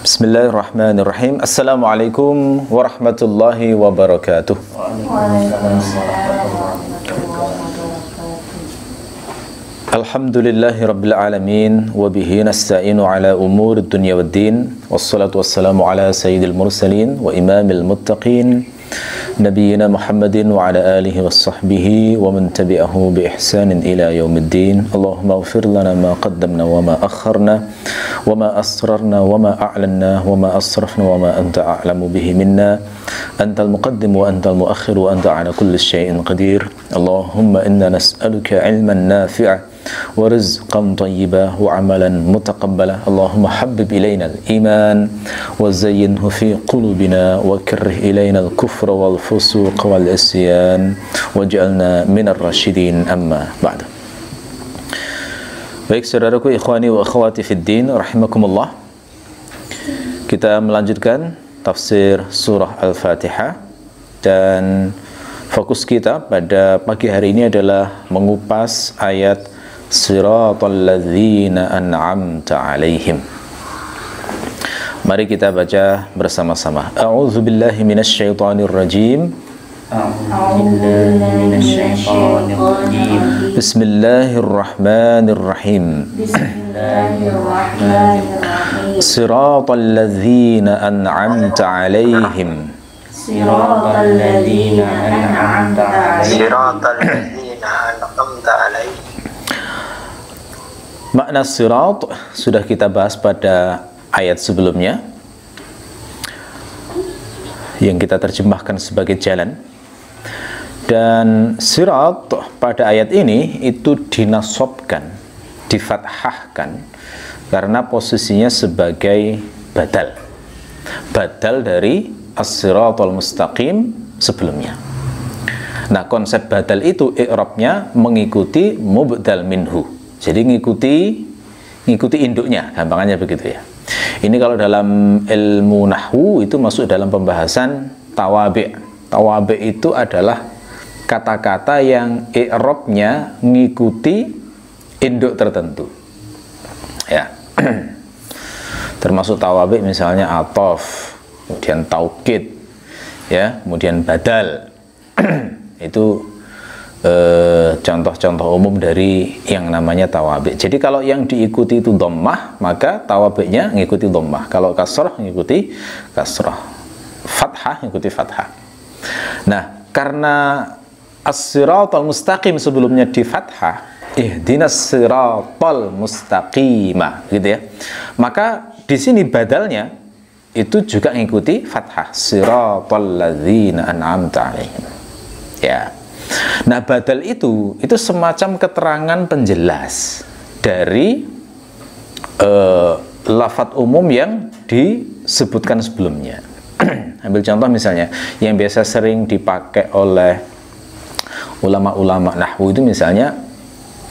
Bismillahirrahmanirrahim. Assalamualaikum warahmatullahi wabarakatuh. Alhamdulillahi rabbil alamin wa bihi nasta'inu ala umuri dunya waddin wassalatu wassalamu ala sayyidil mursalin wa imamil muttaqin Nabiyyina Muhammadin wa ala alihi wa sahbihi wa man tabi'ahu bi ihsanin ila yaumiddin. Allahumma ighfir lana ma qaddamna wa ma akharna wa ma asrarna wa ma a'lanna wa ma asrafna wa ma anta a'lamu bihi minna. Antal muqaddim wa antal muakhir wa anta ala kulli syai'in qadir. Allahumma inna nas'aluka ilman nafi'a wa rizqan tayyiba wa amalan mutaqabbala. Allahumma habbib ilayna al-iman wa zayyinhu fi qulubina wa karrih ilayna al-kufra wal fusuq wal isyan waj'alna minar rasyidin, amma ba'd. Baik saudaraku, ikhwani wa akhwati fid din rahimakumullah, kita melanjutkan tafsir surah Al-Fatihah, dan fokus kita pada pagi hari ini adalah mengupas ayat Siratal ladzina an'amta 'alaihim. Mari kita baca bersama-sama. A'udzu billahi minasyaitonir rajim. Bismillahirrahmanirrahim. Siratal ladzina an'amta 'alaihim. Siratal ladzina an'amta 'alaihim. Makna sirat sudah kita bahas pada ayat sebelumnya, yang kita terjemahkan sebagai jalan. Dan sirat pada ayat ini itu dinasobkan, difathahkan, karena posisinya sebagai badal dari as-siratal mustaqim sebelumnya. Nah, konsep badal itu i'rabnya mengikuti mubdal minhu. Jadi ngikuti induknya, gampangannya begitu ya. Ini kalau dalam ilmu nahwu itu masuk dalam pembahasan tawabi'. Tawabi' itu adalah kata-kata yang i'rabnya ngikuti induk tertentu. Ya. Termasuk tawabi' misalnya atof, kemudian taukid, ya, kemudian badal. Itu contoh-contoh umum dari yang namanya tawabi'. Jadi kalau yang diikuti itu dhammah, maka tawabi'nya ngikuti dhammah. Kalau kasrah ngikuti kasrah, fathah ngikuti fathah. Nah, karena as-siratal mustaqim sebelumnya di fathah, ihdinas siratal mustaqimah, gitu ya. Maka di sini badalnya itu juga ngikuti fathah, siratal ladzina an'amta 'alaihim. Ya. Nah, badal itu semacam keterangan penjelas dari lafadz umum yang disebutkan sebelumnya. Ambil contoh misalnya yang biasa sering dipakai oleh ulama-ulama nahwu itu, misalnya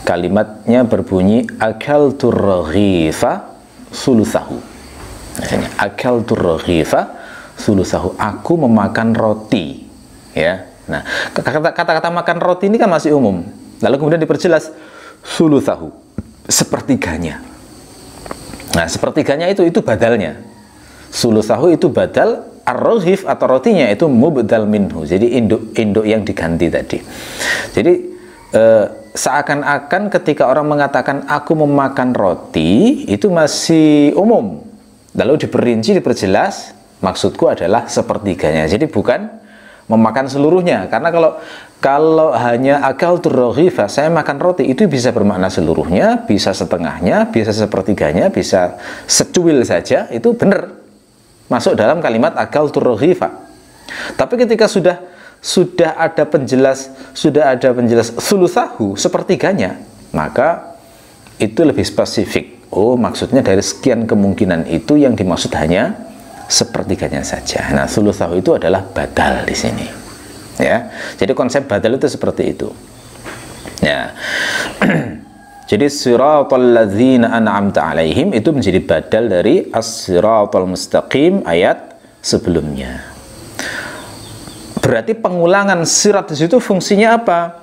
kalimatnya berbunyi akaltur raghifa sulusahu. Misalnya akaltur raghifa sulusahu, aku memakan roti, ya. Nah, kata-kata makan roti ini kan masih umum. Lalu kemudian diperjelas sulusahu, sepertiganya. Nah, sepertiganya itu badalnya. Sulusahu itu badal, ar-raghif atau rotinya itu mubdal minhu. Jadi induk yang diganti tadi. Jadi seakan-akan ketika orang mengatakan aku memakan roti itu masih umum. Lalu diperinci, diperjelas, maksudku adalah sepertiganya. Jadi bukan memakan seluruhnya, karena kalau hanya akaltur raghifa, saya makan roti, itu bisa bermakna seluruhnya, bisa setengahnya, bisa sepertiganya, bisa secuil saja, itu benar masuk dalam kalimat akaltur raghifa. Tapi ketika sudah ada penjelas sulusahu, sepertiganya, maka itu lebih spesifik. Oh, maksudnya dari sekian kemungkinan itu yang dimaksud hanya sepertiganya saja. Nah, sulusahu itu adalah badal di sini. Ya. Jadi konsep badal itu seperti itu. Ya. Jadi siratal ladzina an'amta 'alaihim itu menjadi badal dari as-siratal mustaqim ayat sebelumnya. Berarti pengulangan sirat di situ fungsinya apa?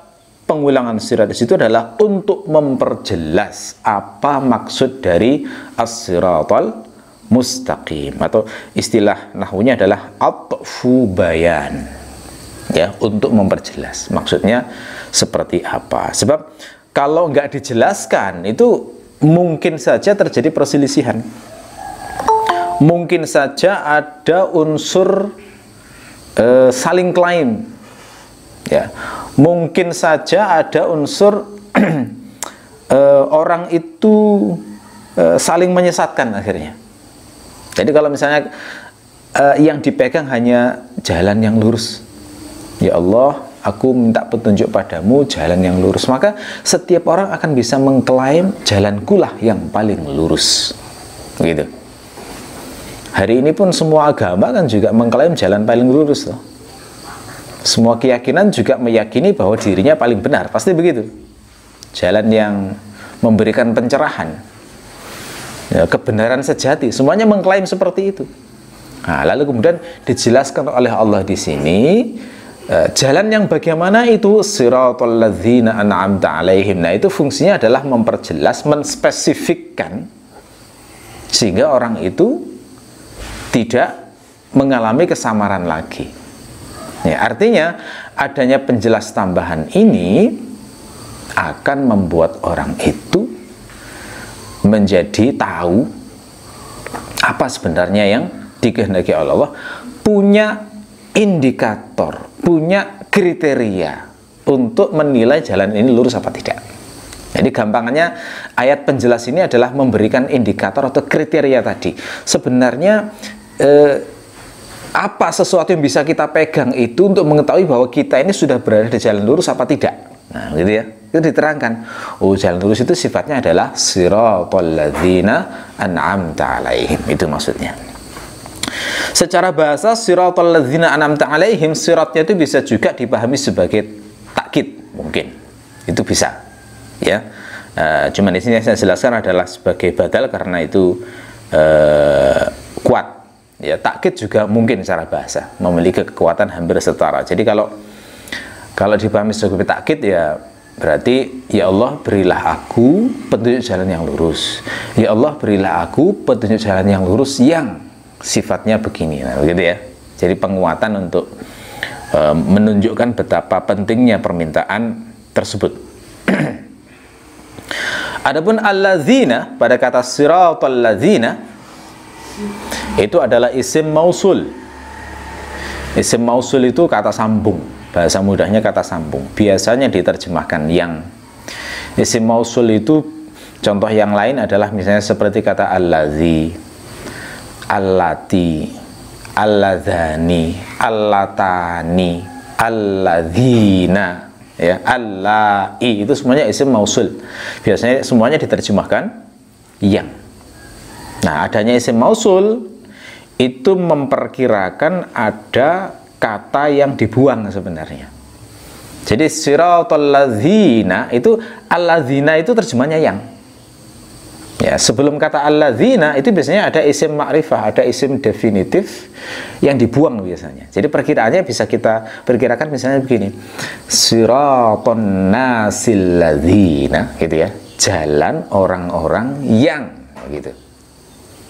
Pengulangan sirat di situ adalah untuk memperjelas apa maksud dari as-siratal mustaqim, atau istilah nahwunya adalah atfu bayan, ya, untuk memperjelas maksudnya seperti apa. Sebab kalau nggak dijelaskan itu mungkin saja terjadi perselisihan, mungkin saja ada unsur saling klaim, ya, mungkin saja ada unsur orang itu saling menyesatkan akhirnya. Jadi kalau misalnya yang dipegang hanya jalan yang lurus, ya Allah, aku minta petunjuk padamu jalan yang lurus, maka setiap orang akan bisa mengklaim jalankulah yang paling lurus, gitu. Hari ini pun semua agama kan juga mengklaim jalan paling lurus, loh. Semua keyakinan juga meyakini bahwa dirinya paling benar, pasti begitu. Jalan yang memberikan pencerahan, ya, kebenaran sejati, semuanya mengklaim seperti itu. Nah, lalu kemudian dijelaskan oleh Allah di sini, jalan yang bagaimana itu, siratal ladzina an'amta alaihim. Nah, itu fungsinya adalah memperjelas, menspesifikkan, sehingga orang itu tidak mengalami kesamaran lagi. Ya, artinya adanya penjelas tambahan ini akan membuat orang itu menjadi tahu apa sebenarnya yang dikehendaki oleh Allah, punya indikator, punya kriteria untuk menilai jalan ini lurus apa tidak. Jadi gampangannya ayat penjelas ini adalah memberikan indikator atau kriteria tadi. Sebenarnya apa sesuatu yang bisa kita pegang itu untuk mengetahui bahwa kita ini sudah berada di jalan lurus apa tidak. Nah, gitu ya. Itu diterangkan. Oh, jalan lurus itu sifatnya adalah siratal ladzina an'amta alaihim. Itu maksudnya. Secara bahasa siratal ladzina an'amta alaihim, siratnya itu bisa juga dipahami sebagai takkid, mungkin. Itu bisa. Ya. Cuman di sini saya jelaskan adalah sebagai badal karena itu kuat. Ya, takkid juga mungkin secara bahasa memiliki kekuatan hampir setara. Jadi kalau dipahami sebagai takkid, ya berarti ya Allah berilah aku petunjuk jalan yang lurus, ya Allah berilah aku petunjuk jalan yang lurus yang sifatnya begini. Nah, begitu ya. Jadi penguatan untuk menunjukkan betapa pentingnya permintaan tersebut. Adapun alladzina, pada kata siratal ladzina, itu adalah isim mausul. Isim mausul itu kata sambung, bahasa mudahnya kata sambung, biasanya diterjemahkan yang. Isim mausul itu contoh yang lain adalah misalnya seperti kata alladzi, allati, alladzani, allatani, alladzina, ya, allai, itu semuanya isim mausul. Biasanya semuanya diterjemahkan yang. Nah, adanya isim mausul itu memperkirakan ada kata yang dibuang sebenarnya. Jadi siratal ladzina itu, alladzina itu terjemahnya yang. Ya, sebelum kata alladzina itu biasanya ada isim ma'rifah, ada isim definitif yang dibuang biasanya. Jadi perkiraannya bisa kita perkirakan misalnya begini. Siraton nasil ladzina, gitu ya. Jalan orang-orang yang, gitu.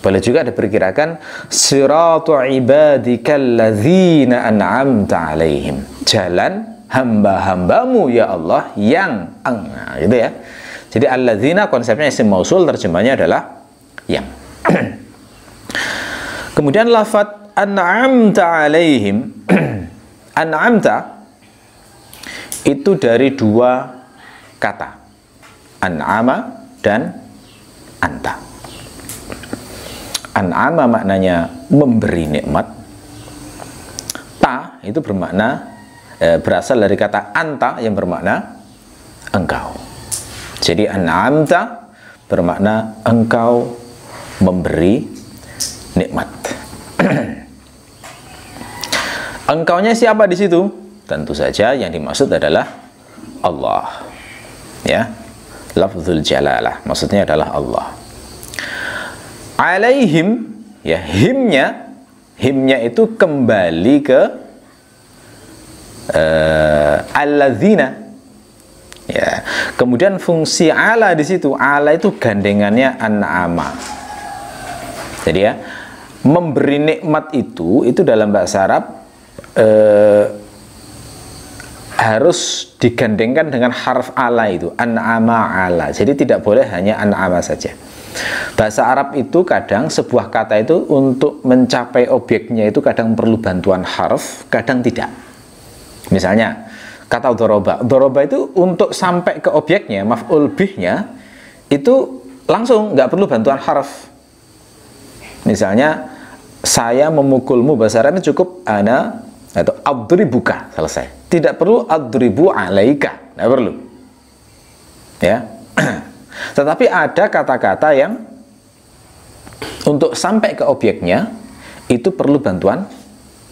Boleh juga diperkirakan siratu ibadikal ladzina an'amta alaihim, jalan hamba-hambamu ya Allah yang, nah, gitu ya. Jadi alladzina konsepnya isim mausul, terjemahnya adalah yang. Kemudian lafadz an'amta alaihim, an'amta itu dari dua kata, an'ama dan anta. An'ama maknanya memberi nikmat. Ta itu bermakna berasal dari kata anta yang bermakna engkau. Jadi an'amta bermakna engkau memberi nikmat. Engkaunya siapa di situ? Tentu saja yang dimaksud adalah Allah. Ya, lafzul jalalah maksudnya adalah Allah. Alaihim, ya, himnya itu kembali ke alladzina. Ya, kemudian fungsi ala di situ, ala itu gandengannya an'ama. Jadi ya, memberi nikmat itu dalam bahasa Arab harus digandengkan dengan harf ala itu, an'ama ala. Jadi tidak boleh hanya an'ama saja. Bahasa Arab itu kadang sebuah kata itu untuk mencapai objeknya itu kadang perlu bantuan harf, kadang tidak. Misalnya kata doroba itu untuk sampai ke objeknya, maf'ul bihnya itu langsung nggak perlu bantuan harf. Misalnya saya memukulmu, bahasa Arabnya cukup ana atau adribuka, selesai. Tidak perlu adribu alaika, tidak perlu. Ya. Tetapi ada kata-kata yang untuk sampai ke objeknya itu perlu bantuan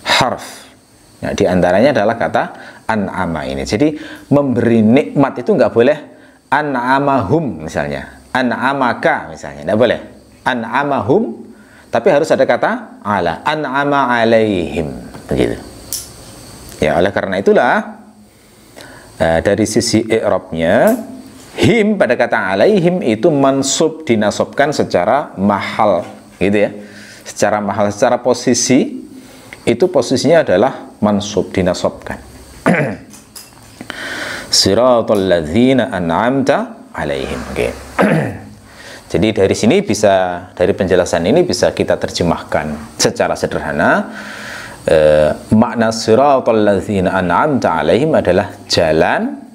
harf. Nah, di antaranya adalah kata an'ama ini. Jadi memberi nikmat itu nggak boleh an'amahum misalnya, an'amaka misalnya, nggak boleh an'amahum. Tapi harus ada kata ala, an'ama alaihim, begitu. Ya, oleh karena itulah dari sisi i'rabnya him pada kata alaihim itu mansub, dinasobkan secara mahal, gitu ya. Secara mahal, secara posisi itu posisinya adalah mansub, dinasobkan. Siratal ladzina an'amta alaihim. Oke. Jadi dari sini bisa, dari penjelasan ini bisa kita terjemahkan secara sederhana, makna siratal ladzina an'amta alaihim adalah jalan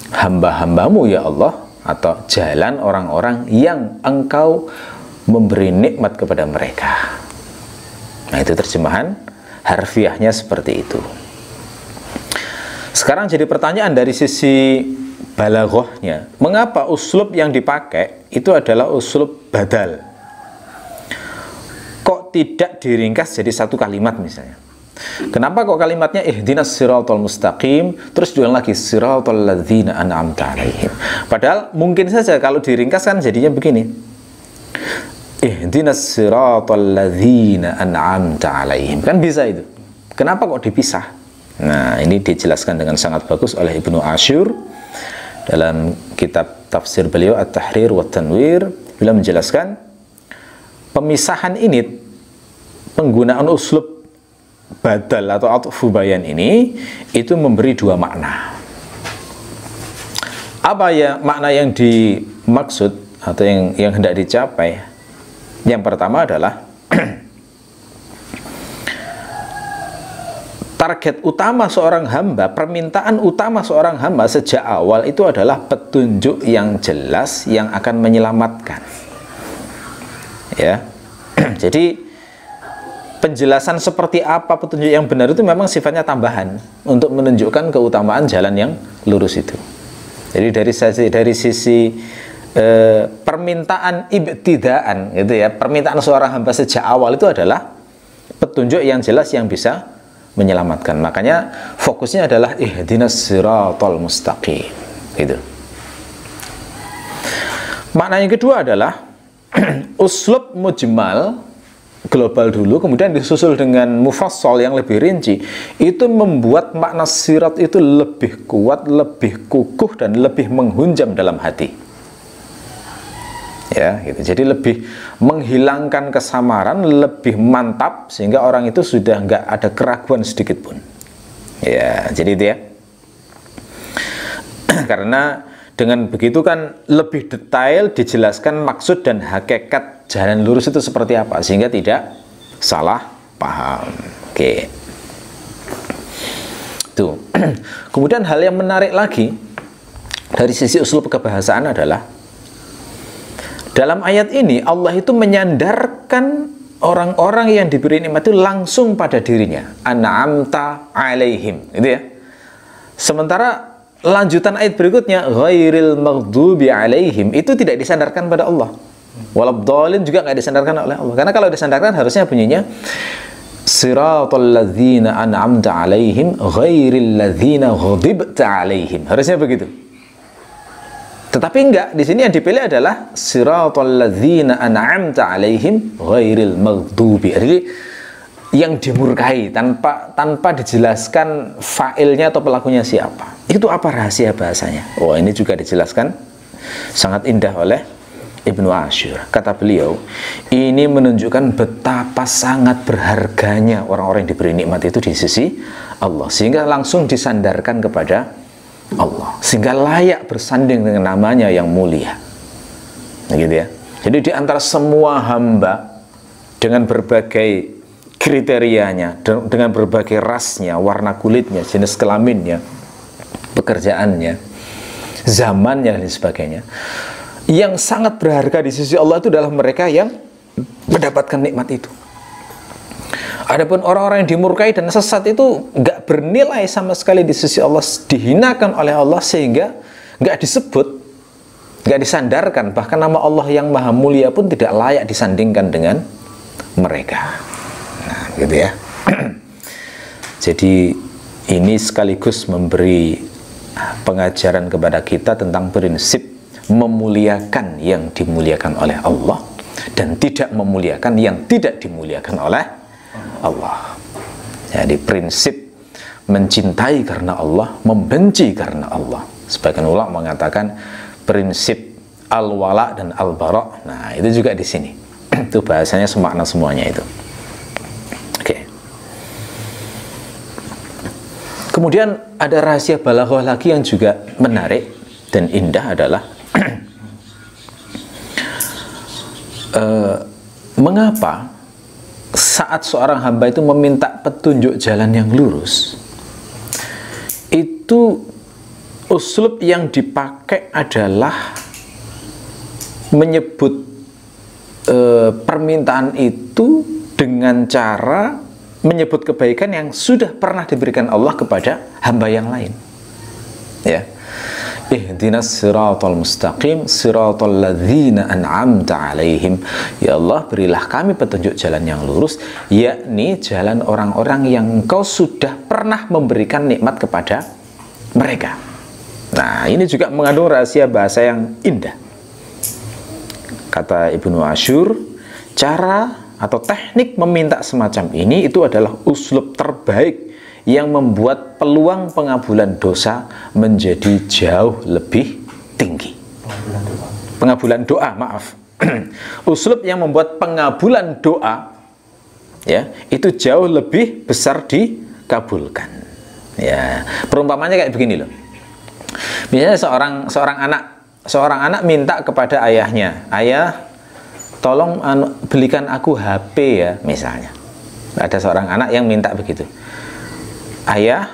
hamba-hambamu ya Allah, atau jalan orang-orang yang engkau memberi nikmat kepada mereka. Nah, itu terjemahan harfiahnya seperti itu. Sekarang jadi pertanyaan dari sisi balaghahnya, mengapa uslub yang dipakai itu adalah uslub badal? Kok tidak diringkas jadi satu kalimat misalnya? Kenapa kok kalimatnya ihdinas siratal mustaqim, terus diulang lagi siratal ladzina an'amta alaihim? Padahal mungkin saja kalau diringkas kan jadinya begini, ihdinas siratal ladzina an'amta alaihim, kan bisa itu. Kenapa kok dipisah? Nah, ini dijelaskan dengan sangat bagus oleh Ibnu Asyur dalam kitab tafsir beliau At-Tahrir wa Tanwir. Beliau menjelaskan pemisahan ini, penggunaan uslub badal atau atfu bayan ini itu memberi dua makna. Apa ya makna yang dimaksud atau yang hendak dicapai? Yang pertama adalah target utama seorang hamba, permintaan utama seorang hamba sejak awal itu adalah petunjuk yang jelas yang akan menyelamatkan. Ya. Jadi penjelasan seperti apa petunjuk yang benar itu memang sifatnya tambahan untuk menunjukkan keutamaan jalan yang lurus itu. Jadi dari sisi permintaan ibtidaan gitu ya, permintaan seorang hamba sejak awal itu adalah petunjuk yang jelas yang bisa menyelamatkan. Makanya fokusnya adalah ihdinas siratal mustaqim, gitu. Makna yang kedua adalah uslub mujmal, global dulu, kemudian disusul dengan mufassal yang lebih rinci. Itu membuat makna sirat itu lebih kuat, lebih kukuh, dan lebih menghunjam dalam hati. Ya, gitu. Jadi lebih menghilangkan kesamaran, lebih mantap, sehingga orang itu sudah nggak ada keraguan sedikit pun. Ya, jadi itu ya. Karena dengan begitu kan lebih detail dijelaskan maksud dan hakikat jalan lurus itu seperti apa, sehingga tidak salah paham. Oke. Tuh. Kemudian hal yang menarik lagi dari sisi usul kebahasaan adalah dalam ayat ini Allah itu menyandarkan orang-orang yang diberi nikmat itu langsung pada dirinya, an'amta alaihim, gitu ya. Sementara lanjutan ayat berikutnya ghairil maghdubi alaihim itu tidak disandarkan pada Allah. Waladhdallin juga nggak disandarkan oleh Allah. Karena kalau disandarkan harusnya bunyinya siratal ladzina an'amta alaihim ghairil ladzina ghadibta alaihim. Harusnya begitu. Tetapi enggak, di sini yang dipilih adalah siratal ladzina an'amta alaihim ghairil maghdubi. Jadi yang dimurkai tanpa dijelaskan fa'ilnya atau pelakunya siapa. Itu apa rahasia bahasanya? Oh, ini juga dijelaskan sangat indah oleh Ibnu Asyur, kata beliau, ini menunjukkan betapa sangat berharganya orang-orang yang diberi nikmat itu di sisi Allah, sehingga langsung disandarkan kepada Allah, sehingga layak bersanding dengan namanya yang mulia. Nah, gitu ya. Jadi di antara semua hamba dengan berbagai kriterianya, dengan berbagai rasnya, warna kulitnya, jenis kelaminnya, pekerjaannya, zamannya dan sebagainya, yang sangat berharga di sisi Allah itu adalah mereka yang mendapatkan nikmat itu. Adapun orang-orang yang dimurkai dan sesat itu nggak bernilai sama sekali di sisi Allah, dihinakan oleh Allah sehingga nggak disebut, nggak disandarkan, bahkan nama Allah yang maha mulia pun tidak layak disandingkan dengan mereka. Nah, gitu ya. Jadi ini sekaligus memberi pengajaran kepada kita tentang prinsip memuliakan yang dimuliakan oleh Allah dan tidak memuliakan yang tidak dimuliakan oleh Allah. Jadi prinsip mencintai karena Allah, membenci karena Allah. Sebagian ulama mengatakan prinsip al-wala dan al-bara. Nah, itu juga di sini. Itu bahasanya semakna semuanya itu. Oke. Kemudian ada rahasia balaghah lagi yang juga menarik dan indah adalah mengapa saat seorang hamba itu meminta petunjuk jalan yang lurus, itu uslub yang dipakai adalah menyebut permintaan itu dengan cara menyebut kebaikan yang sudah pernah diberikan Allah kepada hamba yang lain. Ya. Ihdinas siratal mustaqim siratal ladzina an'amta alaihim. Ya Allah, berilah kami petunjuk jalan yang lurus, yakni jalan orang-orang yang Engkau sudah pernah memberikan nikmat kepada mereka. Nah, ini juga mengandung rahasia bahasa yang indah. Kata Ibnu Asyur, cara atau teknik meminta semacam ini itu adalah uslub terbaik yang membuat peluang pengabulan dosa menjadi jauh lebih tinggi. Pengabulan doa, maaf. Uslub yang membuat pengabulan doa, ya, itu jauh lebih besar dikabulkan. Ya, perumpamannya kayak begini loh. Misalnya seorang anak minta kepada ayahnya, ayah, tolong belikan aku HP ya, misalnya. Ada seorang anak yang minta begitu. Ayah,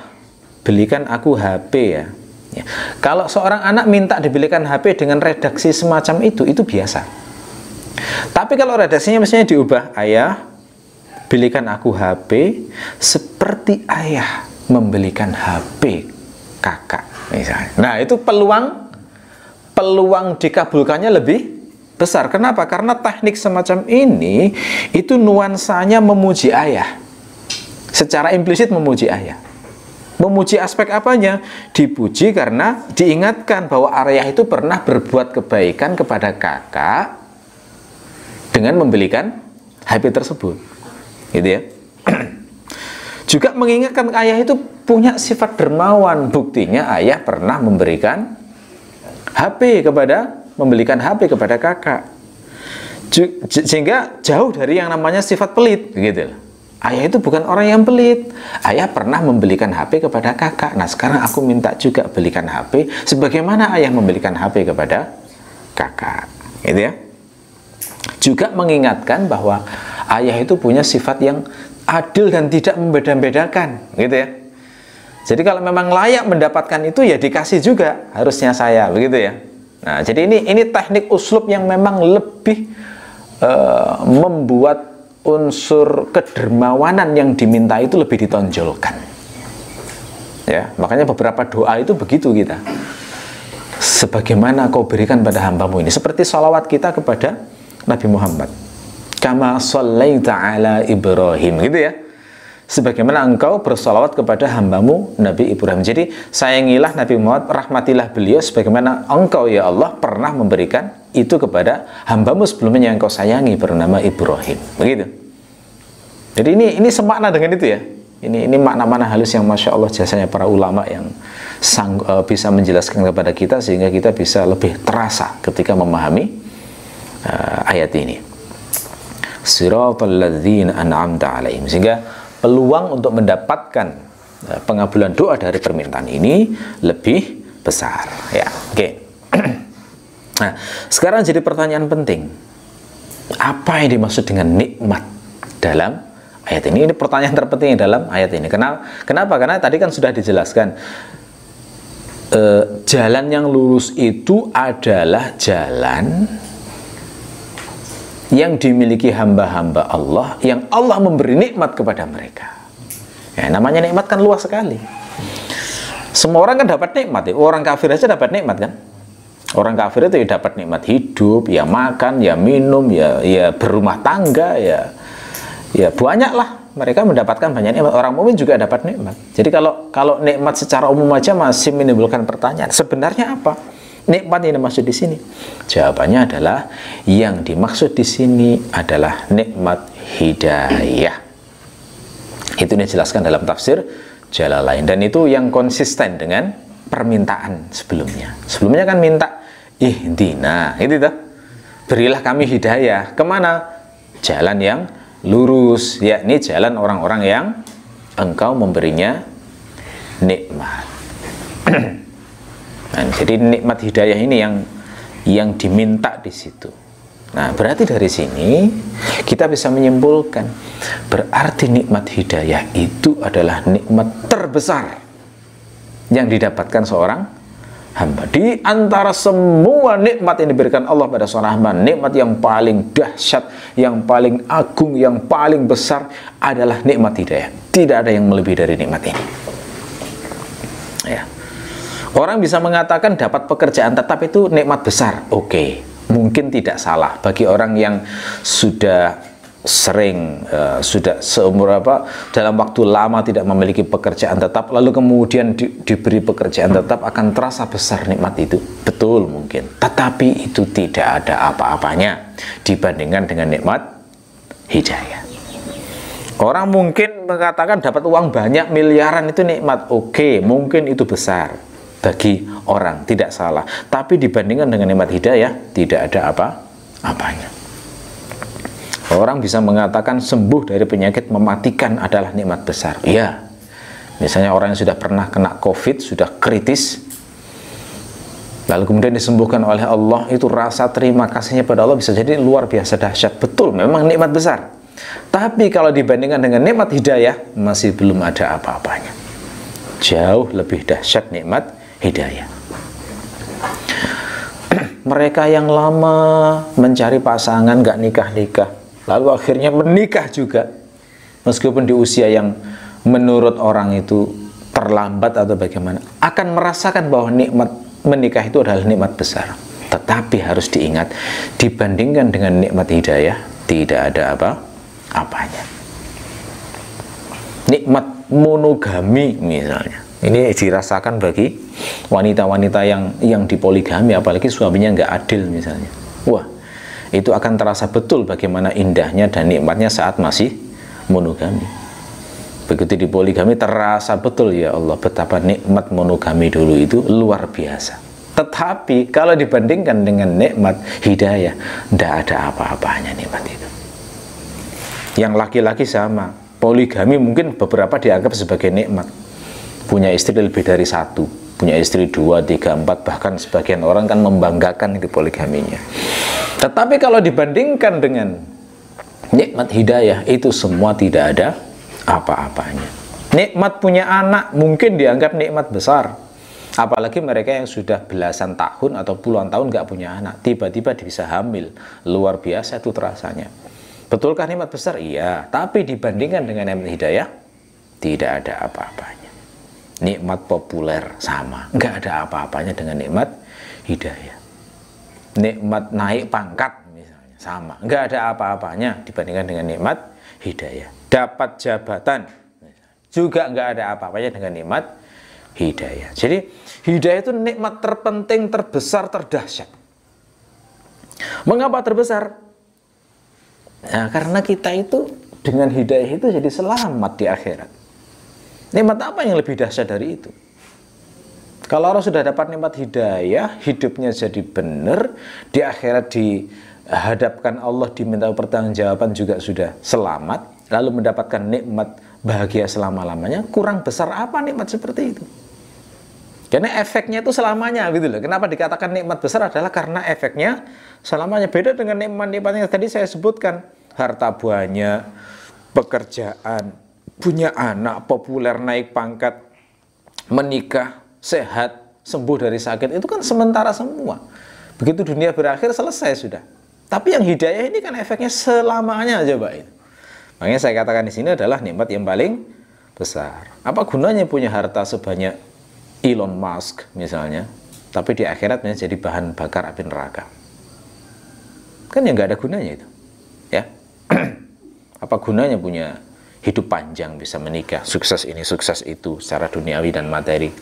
belikan aku HP ya. Ya. Kalau seorang anak minta dibelikan HP dengan redaksi semacam itu biasa. Tapi kalau redaksinya misalnya diubah, ayah, belikan aku HP seperti ayah membelikan HP kakak, misalnya. Nah, itu peluang dikabulkannya lebih besar. Kenapa? Karena teknik semacam ini itu nuansanya memuji ayah. Secara implisit memuji ayah. Memuji aspek apanya? Dipuji karena diingatkan bahwa ayah itu pernah berbuat kebaikan kepada kakak dengan membelikan HP tersebut. Gitu ya. Juga mengingatkan ayah itu punya sifat dermawan. Buktinya ayah pernah memberikan membelikan HP kepada kakak. Sehingga jauh dari yang namanya sifat pelit, gitu. Ayah itu bukan orang yang pelit. Ayah pernah membelikan HP kepada kakak. Nah, sekarang aku minta juga belikan HP sebagaimana ayah membelikan HP kepada kakak. Gitu ya. Juga mengingatkan bahwa ayah itu punya sifat yang adil dan tidak membeda-bedakan, gitu ya. Jadi kalau memang layak mendapatkan itu ya dikasih juga harusnya saya, begitu ya. Nah, jadi ini teknik uslub yang memang lebih membuat unsur kedermawanan yang diminta itu lebih ditonjolkan. Ya, makanya beberapa doa itu begitu kita. Sebagaimana kau berikan pada hambamu ini, seperti salawat kita kepada Nabi Muhammad. Kama shallaita ala Ibrahim, gitu ya. Sebagaimana engkau bersalawat kepada hambamu Nabi Ibrahim. Jadi sayangilah Nabi Muhammad, rahmatilah beliau sebagaimana engkau ya Allah pernah memberikan itu kepada hambamu sebelumnya yang engkau sayangi bernama Ibrahim. Begitu. Jadi ini semakna dengan itu ya. Ini makna-makna halus yang Masya Allah jasanya para ulama yang bisa menjelaskan kepada kita sehingga kita bisa lebih terasa ketika memahami ayat ini. Siratal ladzina an'amta 'alaihim. Sehingga peluang untuk mendapatkan pengabulan doa dari permintaan ini lebih besar, ya. Oke. Nah, sekarang jadi pertanyaan penting. Apa yang dimaksud dengan nikmat dalam ayat ini? Ini pertanyaan terpenting dalam ayat ini. Kenapa? Karena tadi kan sudah dijelaskan, jalan yang lurus itu adalah jalan yang dimiliki hamba-hamba Allah, yang Allah memberi nikmat kepada mereka. Ya, namanya nikmat kan luas sekali. Semua orang kan dapat nikmat, ya. Orang kafir aja dapat nikmat kan. Orang kafir itu ya dapat nikmat hidup, ya makan, ya minum, ya berumah tangga, ya banyak lah. Mereka mendapatkan banyak nikmat. Orang mukmin juga dapat nikmat. Jadi kalau nikmat secara umum aja masih menimbulkan pertanyaan. Sebenarnya apa nikmat yang dimaksud di sini? Jawabannya adalah yang dimaksud di sini adalah nikmat hidayah. Itu dijelaskan dalam tafsir Jalalain, dan itu yang konsisten dengan permintaan sebelumnya. Sebelumnya kan minta ihdina, itu tuh, berilah kami hidayah. Kemana? Jalan yang lurus, yakni jalan orang-orang yang engkau memberinya nikmat. Nah, jadi nikmat hidayah ini yang diminta di situ. Nah, berarti dari sini kita bisa menyimpulkan, berarti nikmat hidayah itu adalah nikmat terbesar yang didapatkan seorang hamba. Di antara semua nikmat yang diberikan Allah pada seorang hamba, nikmat yang paling dahsyat, yang paling agung, yang paling besar adalah nikmat hidayah. Tidak ada yang melebihi dari nikmat ini. Ya. Orang bisa mengatakan dapat pekerjaan tetap itu nikmat besar. Oke, mungkin tidak salah bagi orang yang sudah sering, sudah seumur dalam waktu lama tidak memiliki pekerjaan tetap, lalu kemudian diberi pekerjaan tetap, akan terasa besar nikmat itu. Betul, mungkin. Tetapi itu tidak ada apa-apanya dibandingkan dengan nikmat hidayah. Orang mungkin mengatakan dapat uang banyak, miliaran itu nikmat. Oke, mungkin itu besar bagi orang, tidak salah. Tapi dibandingkan dengan nikmat hidayah, tidak ada apa-apanya. Orang bisa mengatakan sembuh dari penyakit mematikan adalah nikmat besar. Ya, misalnya orang yang sudah pernah kena COVID, sudah kritis, lalu kemudian disembuhkan oleh Allah, itu rasa terima kasihnya pada Allah bisa jadi luar biasa dahsyat. Betul, memang nikmat besar. Tapi kalau dibandingkan dengan nikmat hidayah, masih belum ada apa-apanya. Jauh lebih dahsyat nikmat hidayah. Mereka yang lama mencari pasangan, gak nikah-nikah, lalu akhirnya menikah juga, meskipun di usia yang menurut orang itu terlambat atau bagaimana, akan merasakan bahwa nikmat menikah itu adalah nikmat besar. Tetapi harus diingat, dibandingkan dengan nikmat hidayah, tidak ada apa-apanya. Nikmat monogami misalnya, ini dirasakan bagi wanita-wanita yang dipoligami, apalagi suaminya nggak adil misalnya. Wah, itu akan terasa betul bagaimana indahnya dan nikmatnya saat masih monogami. Begitu dipoligami terasa betul, ya Allah, betapa nikmat monogami dulu itu luar biasa. Tetapi kalau dibandingkan dengan nikmat hidayah, tidak ada apa-apanya nikmat itu. Yang laki-laki sama, poligami mungkin beberapa dianggap sebagai nikmat. Punya istri lebih dari satu, punya istri 2, 3, 4, bahkan sebagian orang kan membanggakan itu poligaminya. Tetapi kalau dibandingkan dengan nikmat hidayah, itu semua tidak ada apa-apanya. Nikmat punya anak mungkin dianggap nikmat besar, apalagi mereka yang sudah belasan tahun atau puluhan tahun nggak punya anak, tiba-tiba bisa hamil, luar biasa itu terasanya. Betulkah nikmat besar? Iya, tapi dibandingkan dengan nikmat hidayah, tidak ada apa-apanya. Nikmat populer sama, nggak ada apa-apanya dengan nikmat hidayah. Nikmat naik pangkat misalnya sama, nggak ada apa-apanya dibandingkan dengan nikmat hidayah. Dapat jabatan juga nggak ada apa-apanya dengan nikmat hidayah. Jadi hidayah itu nikmat terpenting, terbesar, terdahsyat. Mengapa terbesar? Nah, karena kita itu dengan hidayah itu jadi selamat di akhirat. Nikmat apa yang lebih dahsyat dari itu? Kalau orang sudah dapat nikmat hidayah, hidupnya jadi benar, di akhirat hadapkan Allah, diminta pertanggungjawaban juga sudah selamat, lalu mendapatkan nikmat bahagia selama-lamanya, kurang besar apa nikmat seperti itu? Karena efeknya itu selamanya gitu loh. Kenapa dikatakan nikmat besar adalah karena efeknya selamanya. Beda dengan nikmat-nikmat yang tadi saya sebutkan, harta banyak, pekerjaan, punya anak, populer, naik pangkat, menikah, sehat, sembuh dari sakit, itu kan sementara semua. Begitu dunia berakhir, selesai sudah. Tapi yang hidayah ini kan efeknya selamanya aja, Pak. Makanya saya katakan di sini adalah nikmat yang paling besar. Apa gunanya punya harta sebanyak Elon Musk misalnya, tapi di akhirat jadi bahan bakar api neraka? Kan ya nggak ada gunanya itu, ya. Apa gunanya punya hidup panjang, bisa menikah, sukses ini, sukses itu, secara duniawi dan materi,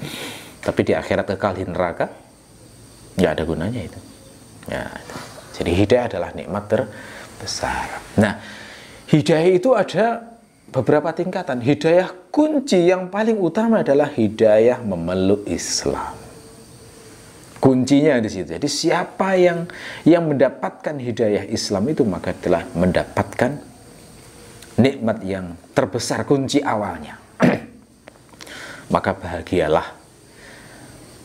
tapi di akhirat kekal di neraka? Nggak ada gunanya itu. Ya, itu. Jadi hidayah adalah nikmat terbesar. Nah, hidayah itu ada beberapa tingkatan. Hidayah kunci yang paling utama adalah hidayah memeluk Islam. Kuncinya di situ. Jadi siapa yang mendapatkan hidayah Islam itu, maka telah mendapatkan nikmat yang terbesar, kunci awalnya. Maka bahagialah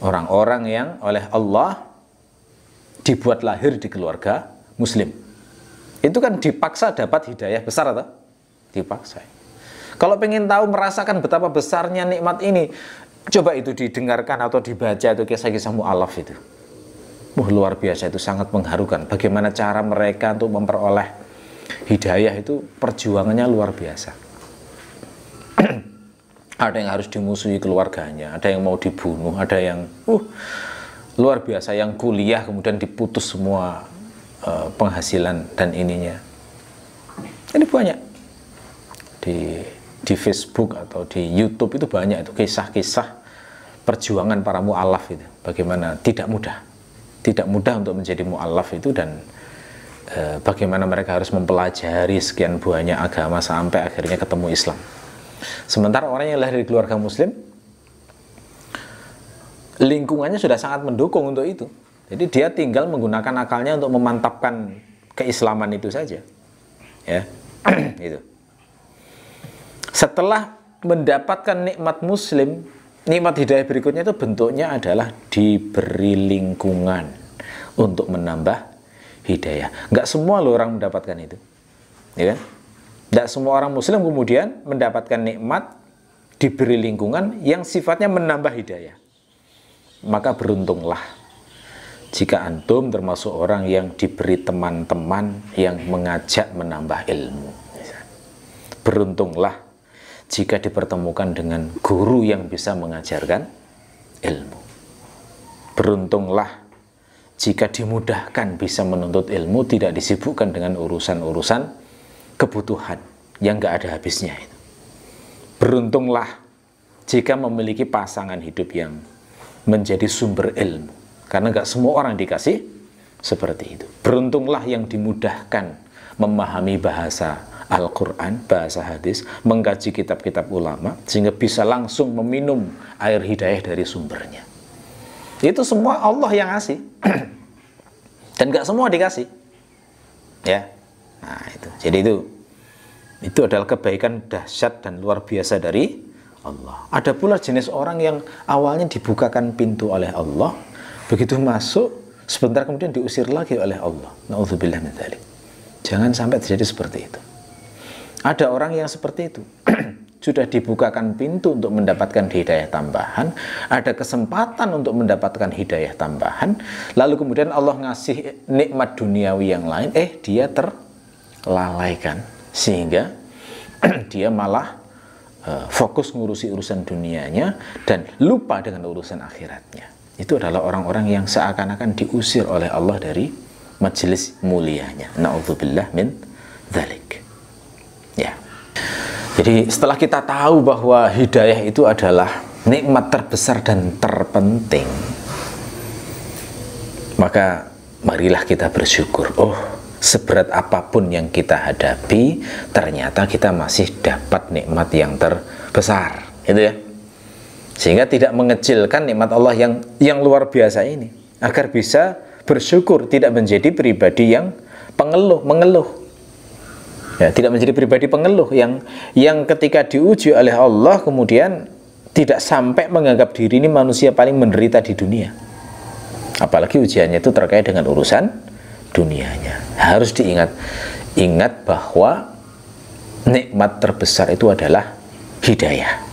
orang-orang yang oleh Allah dibuat lahir di keluarga Muslim. Itu kan dipaksa dapat hidayah besar atau? Dipaksa. Kalau pengen tahu, merasakan betapa besarnya nikmat ini, coba itu didengarkan atau dibaca itu kisah-kisah mu'alaf itu. Luar biasa, itu sangat mengharukan. Bagaimana cara mereka untuk memperoleh hidayah itu, perjuangannya luar biasa. Ada yang harus dimusuhi keluarganya, ada yang mau dibunuh, ada yang luar biasa, yang kuliah kemudian diputus semua penghasilan dan ininya. Ini banyak di Facebook atau di YouTube itu banyak itu kisah-kisah perjuangan para mu'alaf itu. Bagaimana tidak mudah untuk menjadi mu'alaf itu, dan bagaimana mereka harus mempelajari sekian banyak agama sampai akhirnya ketemu Islam. Sementara orang yang lahir di keluarga Muslim, lingkungannya sudah sangat mendukung untuk itu. Jadi dia tinggal menggunakan akalnya untuk memantapkan keislaman itu saja. Ya, itu. Setelah mendapatkan nikmat Muslim, nikmat hidayah berikutnya itu bentuknya adalah diberi lingkungan untuk menambah hidayah. Nggak semua loh orang mendapatkan itu, ya kan? Nggak semua orang Muslim kemudian mendapatkan nikmat diberi lingkungan yang sifatnya menambah hidayah. Maka beruntunglah jika antum termasuk orang yang diberi teman-teman yang mengajak menambah ilmu. Beruntunglah jika dipertemukan dengan guru yang bisa mengajarkan ilmu. Beruntunglah jika dimudahkan bisa menuntut ilmu, tidak disibukkan dengan urusan-urusan kebutuhan yang gak ada habisnya itu. Beruntunglah jika memiliki pasangan hidup yang menjadi sumber ilmu, karena gak semua orang dikasih seperti itu. Beruntunglah yang dimudahkan memahami bahasa Al-Quran, bahasa hadis, mengkaji kitab-kitab ulama, sehingga bisa langsung meminum air hidayah dari sumbernya. Itu semua Allah yang ngasih. Dan gak semua dikasih, ya. Nah itu, jadi itu adalah kebaikan dahsyat dan luar biasa dari Allah. Ada pula jenis orang yang awalnya dibukakan pintu oleh Allah, begitu masuk sebentar kemudian diusir lagi oleh Allah. Na'udzubillah min dzalik. Jangan sampai terjadi seperti itu. Ada orang yang seperti itu. Sudah dibukakan pintu untuk mendapatkan hidayah tambahan, ada kesempatan untuk mendapatkan hidayah tambahan, lalu kemudian Allah ngasih nikmat duniawi yang lain, dia terlalaikan, sehingga dia malah fokus ngurusi urusan dunianya dan lupa dengan urusan akhiratnya. Itu adalah orang-orang yang seakan-akan diusir oleh Allah dari majelis mulianya. Na'udzubillah min dzalik. Ya. Jadi setelah kita tahu bahwa hidayah itu adalah nikmat terbesar dan terpenting, maka marilah kita bersyukur. Seberat apapun yang kita hadapi, ternyata kita masih dapat nikmat yang terbesar, gitu ya. Sehingga tidak mengecilkan nikmat Allah yang luar biasa ini, agar bisa bersyukur, tidak menjadi pribadi yang mengeluh. Ya, tidak menjadi pribadi pengeluh yang ketika diuji oleh Allah kemudian tidak sampai menganggap diri ini manusia paling menderita di dunia. Apalagi ujiannya itu terkait dengan urusan dunianya. Harus ingat bahwa nikmat terbesar itu adalah hidayah.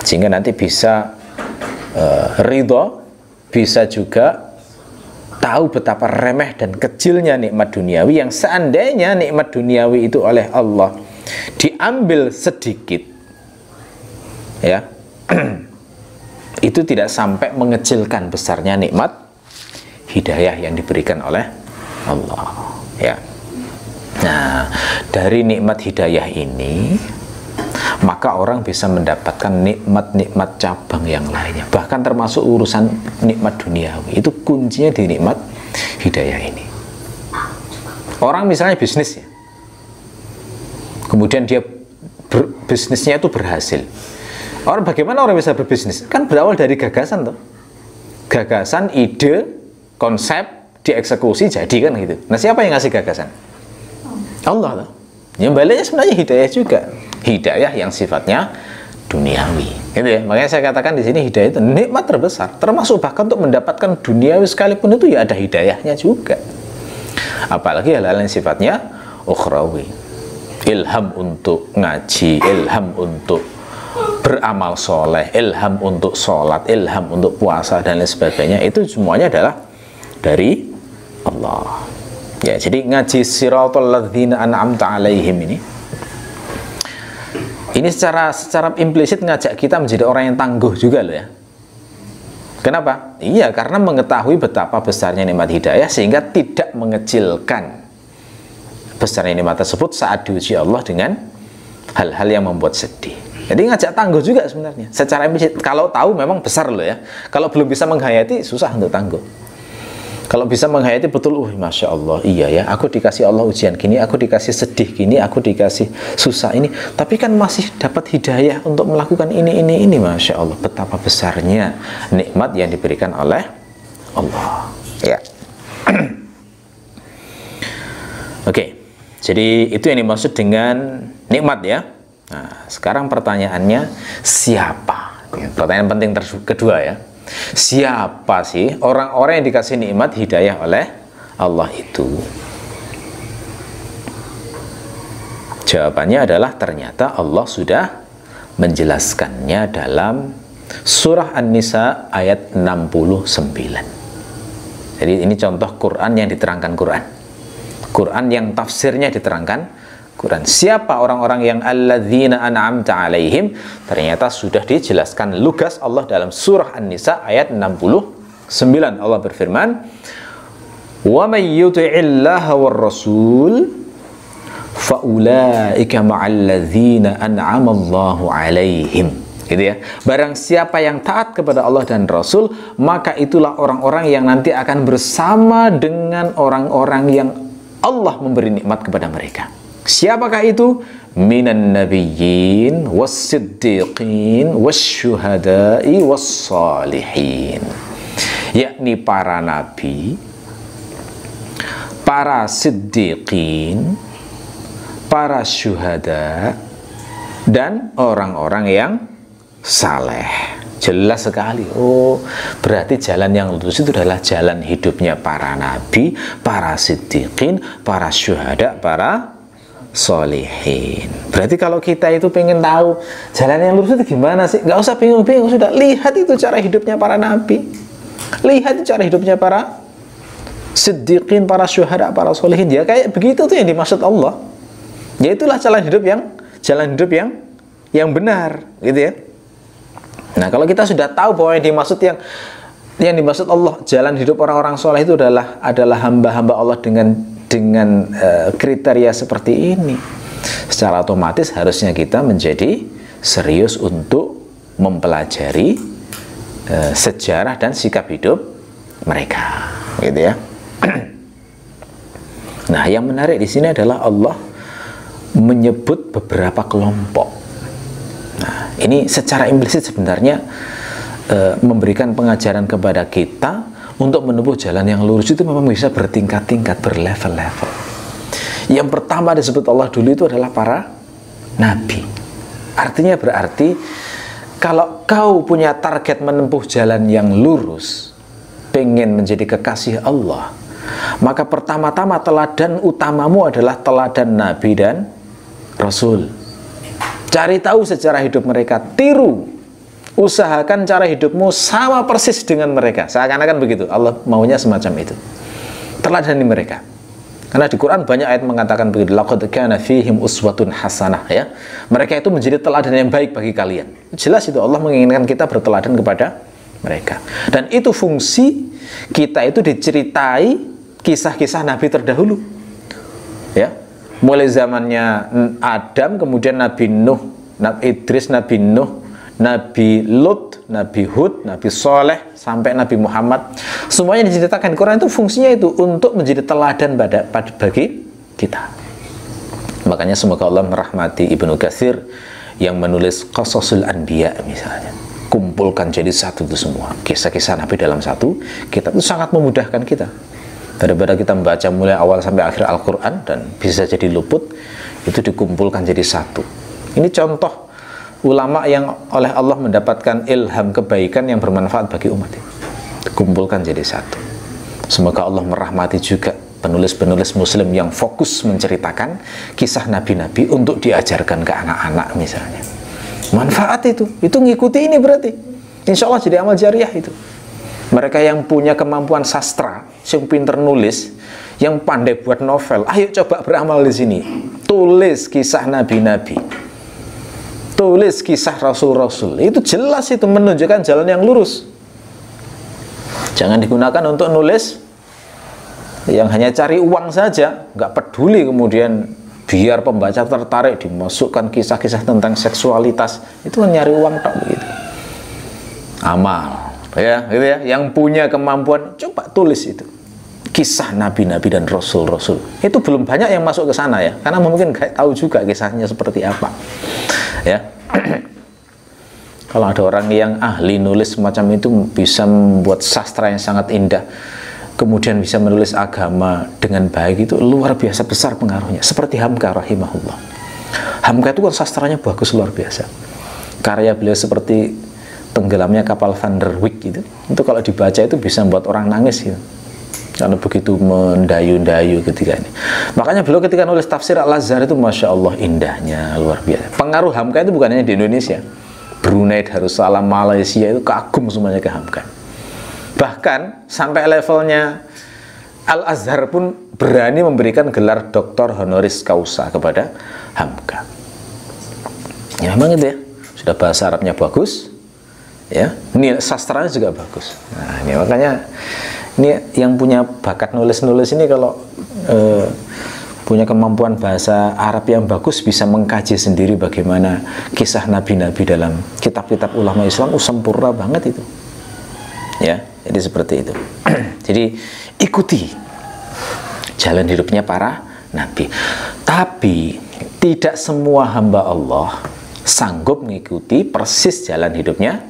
Sehingga nanti bisa ridho, bisa juga tahu betapa remeh dan kecilnya nikmat duniawi, yang seandainya nikmat duniawi itu oleh Allah diambil sedikit, ya, itu tidak sampai mengecilkan besarnya nikmat hidayah yang diberikan oleh Allah, ya. Nah, dari nikmat hidayah ini maka orang bisa mendapatkan nikmat-nikmat cabang yang lainnya, bahkan termasuk urusan nikmat duniawi. Itu kuncinya di nikmat hidayah ini. Orang misalnya bisnis, ya, kemudian dia bisnisnya itu berhasil. Bagaimana orang bisa berbisnis? Kan berawal dari gagasan, toh. Gagasan, ide, konsep dieksekusi jadi, kan gitu. Nah, siapa yang ngasih gagasan? Allah, toh. Yang baliknya sebenarnya hidayah juga. Hidayah yang sifatnya duniawi, gitu ya. Makanya saya katakan di sini hidayah itu nikmat terbesar, termasuk bahkan untuk mendapatkan duniawi sekalipun itu ya ada hidayahnya juga. Apalagi hal-hal yang sifatnya ukhrawi. Ilham untuk ngaji, ilham untuk beramal soleh, ilham untuk sholat, ilham untuk puasa dan lain sebagainya, itu semuanya adalah dari Allah. Ya, jadi ngaji siratal ladzina an'amta alaihim ini secara implisit ngajak kita menjadi orang yang tangguh juga loh, ya. Kenapa? Iya, karena mengetahui betapa besarnya nikmat hidayah sehingga tidak mengecilkan besarnya nikmat tersebut saat diuji Allah dengan hal-hal yang membuat sedih. Jadi ngajak tangguh juga sebenarnya. Secara implisit, kalau tahu memang besar loh, ya. Kalau belum bisa menghayati, susah untuk tangguh. Kalau bisa menghayati betul, Masya Allah, iya ya, aku dikasih Allah ujian gini, aku dikasih sedih gini, aku dikasih susah ini, tapi kan masih dapat hidayah untuk melakukan ini, Masya Allah, betapa besarnya nikmat yang diberikan oleh Allah, ya. Oke, jadi itu yang dimaksud dengan nikmat, ya. Nah, sekarang pertanyaannya, siapa? Pertanyaan penting kedua, ya. Siapa sih orang-orang yang dikasih nikmat hidayah oleh Allah itu? Jawabannya adalah ternyata Allah sudah menjelaskannya dalam surah An-Nisa ayat 69. Jadi ini contoh Quran yang diterangkan Quran yang tafsirnya diterangkan Quran. Siapa orang-orang yang alladzina an'amta alaihim? Ternyata sudah dijelaskan lugas Allah dalam surah An-Nisa ayat 69. Allah berfirman, "Wa may yuti'illaha war rasul fa ulaika ma'al ladzina an'ama Allahu alaihim." Gitu ya. Barang siapa yang taat kepada Allah dan Rasul, maka itulah orang-orang yang nanti akan bersama dengan orang-orang yang Allah memberi nikmat kepada mereka. Siapakah itu? Minan nabiyyin was-siddiqin was-syuhada'i was-salihin. Yakni para nabi, para siddiqin, para syuhada, dan orang-orang yang saleh. Jelas sekali. Oh, berarti jalan yang lurus itu adalah jalan hidupnya para nabi, para siddiqin, para syuhada, para solihin. Berarti kalau kita itu pengen tahu jalan yang lurus itu gimana sih, nggak usah bingung-bingung, sudah lihat itu cara hidupnya para nabi, lihat itu cara hidupnya para siddiqin, para syuhada, para solihin. Ya kayak begitu tuh yang dimaksud Allah. Ya itulah jalan hidup yang benar, gitu ya. Nah, kalau kita sudah tahu bahwa yang dimaksud Allah, jalan hidup orang-orang soleh itu adalah hamba-hamba Allah dengan kriteria seperti ini, secara otomatis harusnya kita menjadi serius untuk mempelajari sejarah dan sikap hidup mereka, gitu ya. Nah, yang menarik di sini adalah Allah menyebut beberapa kelompok. Nah, ini secara implisit sebenarnya memberikan pengajaran kepada kita untuk menempuh jalan yang lurus itu memang bisa bertingkat-tingkat, berlevel-level. Yang pertama disebut Allah dulu itu adalah para nabi. Artinya berarti kalau kau punya target menempuh jalan yang lurus, pengen menjadi kekasih Allah, maka pertama-tama teladan utamamu adalah teladan nabi dan rasul. Cari tahu sejarah hidup mereka, tiru, usahakan cara hidupmu sama persis dengan mereka. Seakan-akan begitu, Allah maunya semacam itu. Teladani mereka. Karena di Quran banyak ayat mengatakan begitu, laqad kana fihim uswatun hasanah, ya. Mereka itu menjadi teladan yang baik bagi kalian. Jelas itu Allah menginginkan kita berteladan kepada mereka. Dan itu fungsi kita itu diceritai kisah-kisah nabi terdahulu. Ya. Mulai zamannya Adam, kemudian Nabi Nuh, Nabi Idris, Nabi Nuh, Nabi Lut, Nabi Hud, Nabi Soleh, sampai Nabi Muhammad. Semuanya diceritakan di Quran itu fungsinya itu untuk menjadi teladan bagi kita. Makanya semoga Allah merahmati Ibnu Katsir yang menulis Qasasul Anbiya misalnya. Kumpulkan jadi satu itu semua. Kisah-kisah Nabi dalam satu kitab itu sangat memudahkan kita. Daripada kita membaca mulai awal sampai akhir Al-Quran dan bisa jadi luput, itu dikumpulkan jadi satu. Ini contoh ulama yang oleh Allah mendapatkan ilham kebaikan yang bermanfaat bagi umat ini, dikumpulkan jadi satu. Semoga Allah merahmati juga penulis-penulis muslim yang fokus menceritakan kisah nabi-nabi untuk diajarkan ke anak-anak misalnya. Manfaat itu ngikuti ini berarti insya Allah jadi amal jariah itu. Mereka yang punya kemampuan sastra, yang pinter nulis, yang pandai buat novel, ayo coba beramal di sini. Tulis kisah nabi-nabi, tulis kisah rasul-rasul. Itu jelas itu menunjukkan jalan yang lurus. Jangan digunakan untuk nulis yang hanya cari uang saja, nggak peduli kemudian biar pembaca tertarik dimasukkan kisah-kisah tentang seksualitas. Itu kan nyari uang tak begitu. Amal, ya, gitu ya. Yang punya kemampuan coba tulis itu. Kisah nabi-nabi dan rasul-rasul. Itu belum banyak yang masuk ke sana ya, karena mungkin nggak tahu juga kisahnya seperti apa. Ya. Kalau ada orang yang ahli nulis semacam itu bisa membuat sastra yang sangat indah, kemudian bisa menulis agama dengan baik, itu luar biasa besar pengaruhnya. Seperti Hamka rahimahullah. Hamka itu kan sastranya bagus luar biasa. Karya beliau seperti tenggelamnya kapal Van der Wijk itu kalau dibaca itu bisa membuat orang nangis gitu. Karena begitu mendayu-dayu ketika ini. Makanya beliau ketika nulis tafsir Al-Azhar itu Masya Allah indahnya luar biasa. Pengaruh Hamka itu bukan hanya di Indonesia, Brunei, Darussalam, Malaysia itu kagum semuanya ke Hamka. Bahkan sampai levelnya Al-Azhar pun berani memberikan gelar doktor honoris causa kepada Hamka. Ya memang itu ya, sudah bahasa Arabnya bagus, ya, ini sastranya juga bagus. Nah ini makanya ini yang punya bakat nulis-nulis ini kalau punya kemampuan bahasa Arab yang bagus bisa mengkaji sendiri bagaimana kisah nabi-nabi dalam kitab-kitab ulama Islam, sempurna banget itu. Ya, jadi seperti itu. Jadi ikuti jalan hidupnya para nabi. Tapi tidak semua hamba Allah sanggup mengikuti persis jalan hidupnya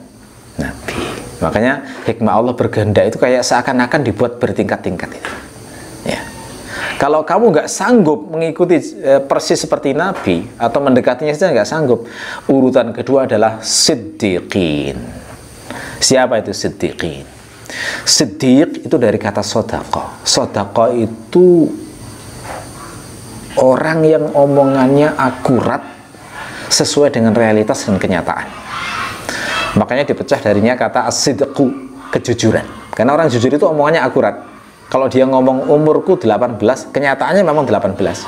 nabi. Makanya hikmah Allah berkehendak itu kayak seakan-akan dibuat bertingkat-tingkat itu. Ya. Kalau kamu nggak sanggup mengikuti persis seperti Nabi atau mendekatinya saja nggak sanggup, urutan kedua adalah siddiqin. Siapa itu siddiqin? Siddiq itu dari kata sodaqah. Sodaqah itu orang yang omongannya akurat sesuai dengan realitas dan kenyataan. Makanya dipecah darinya kata as-sidqu, kejujuran. Karena orang jujur itu omongannya akurat. Kalau dia ngomong umurku 18, kenyataannya memang 18.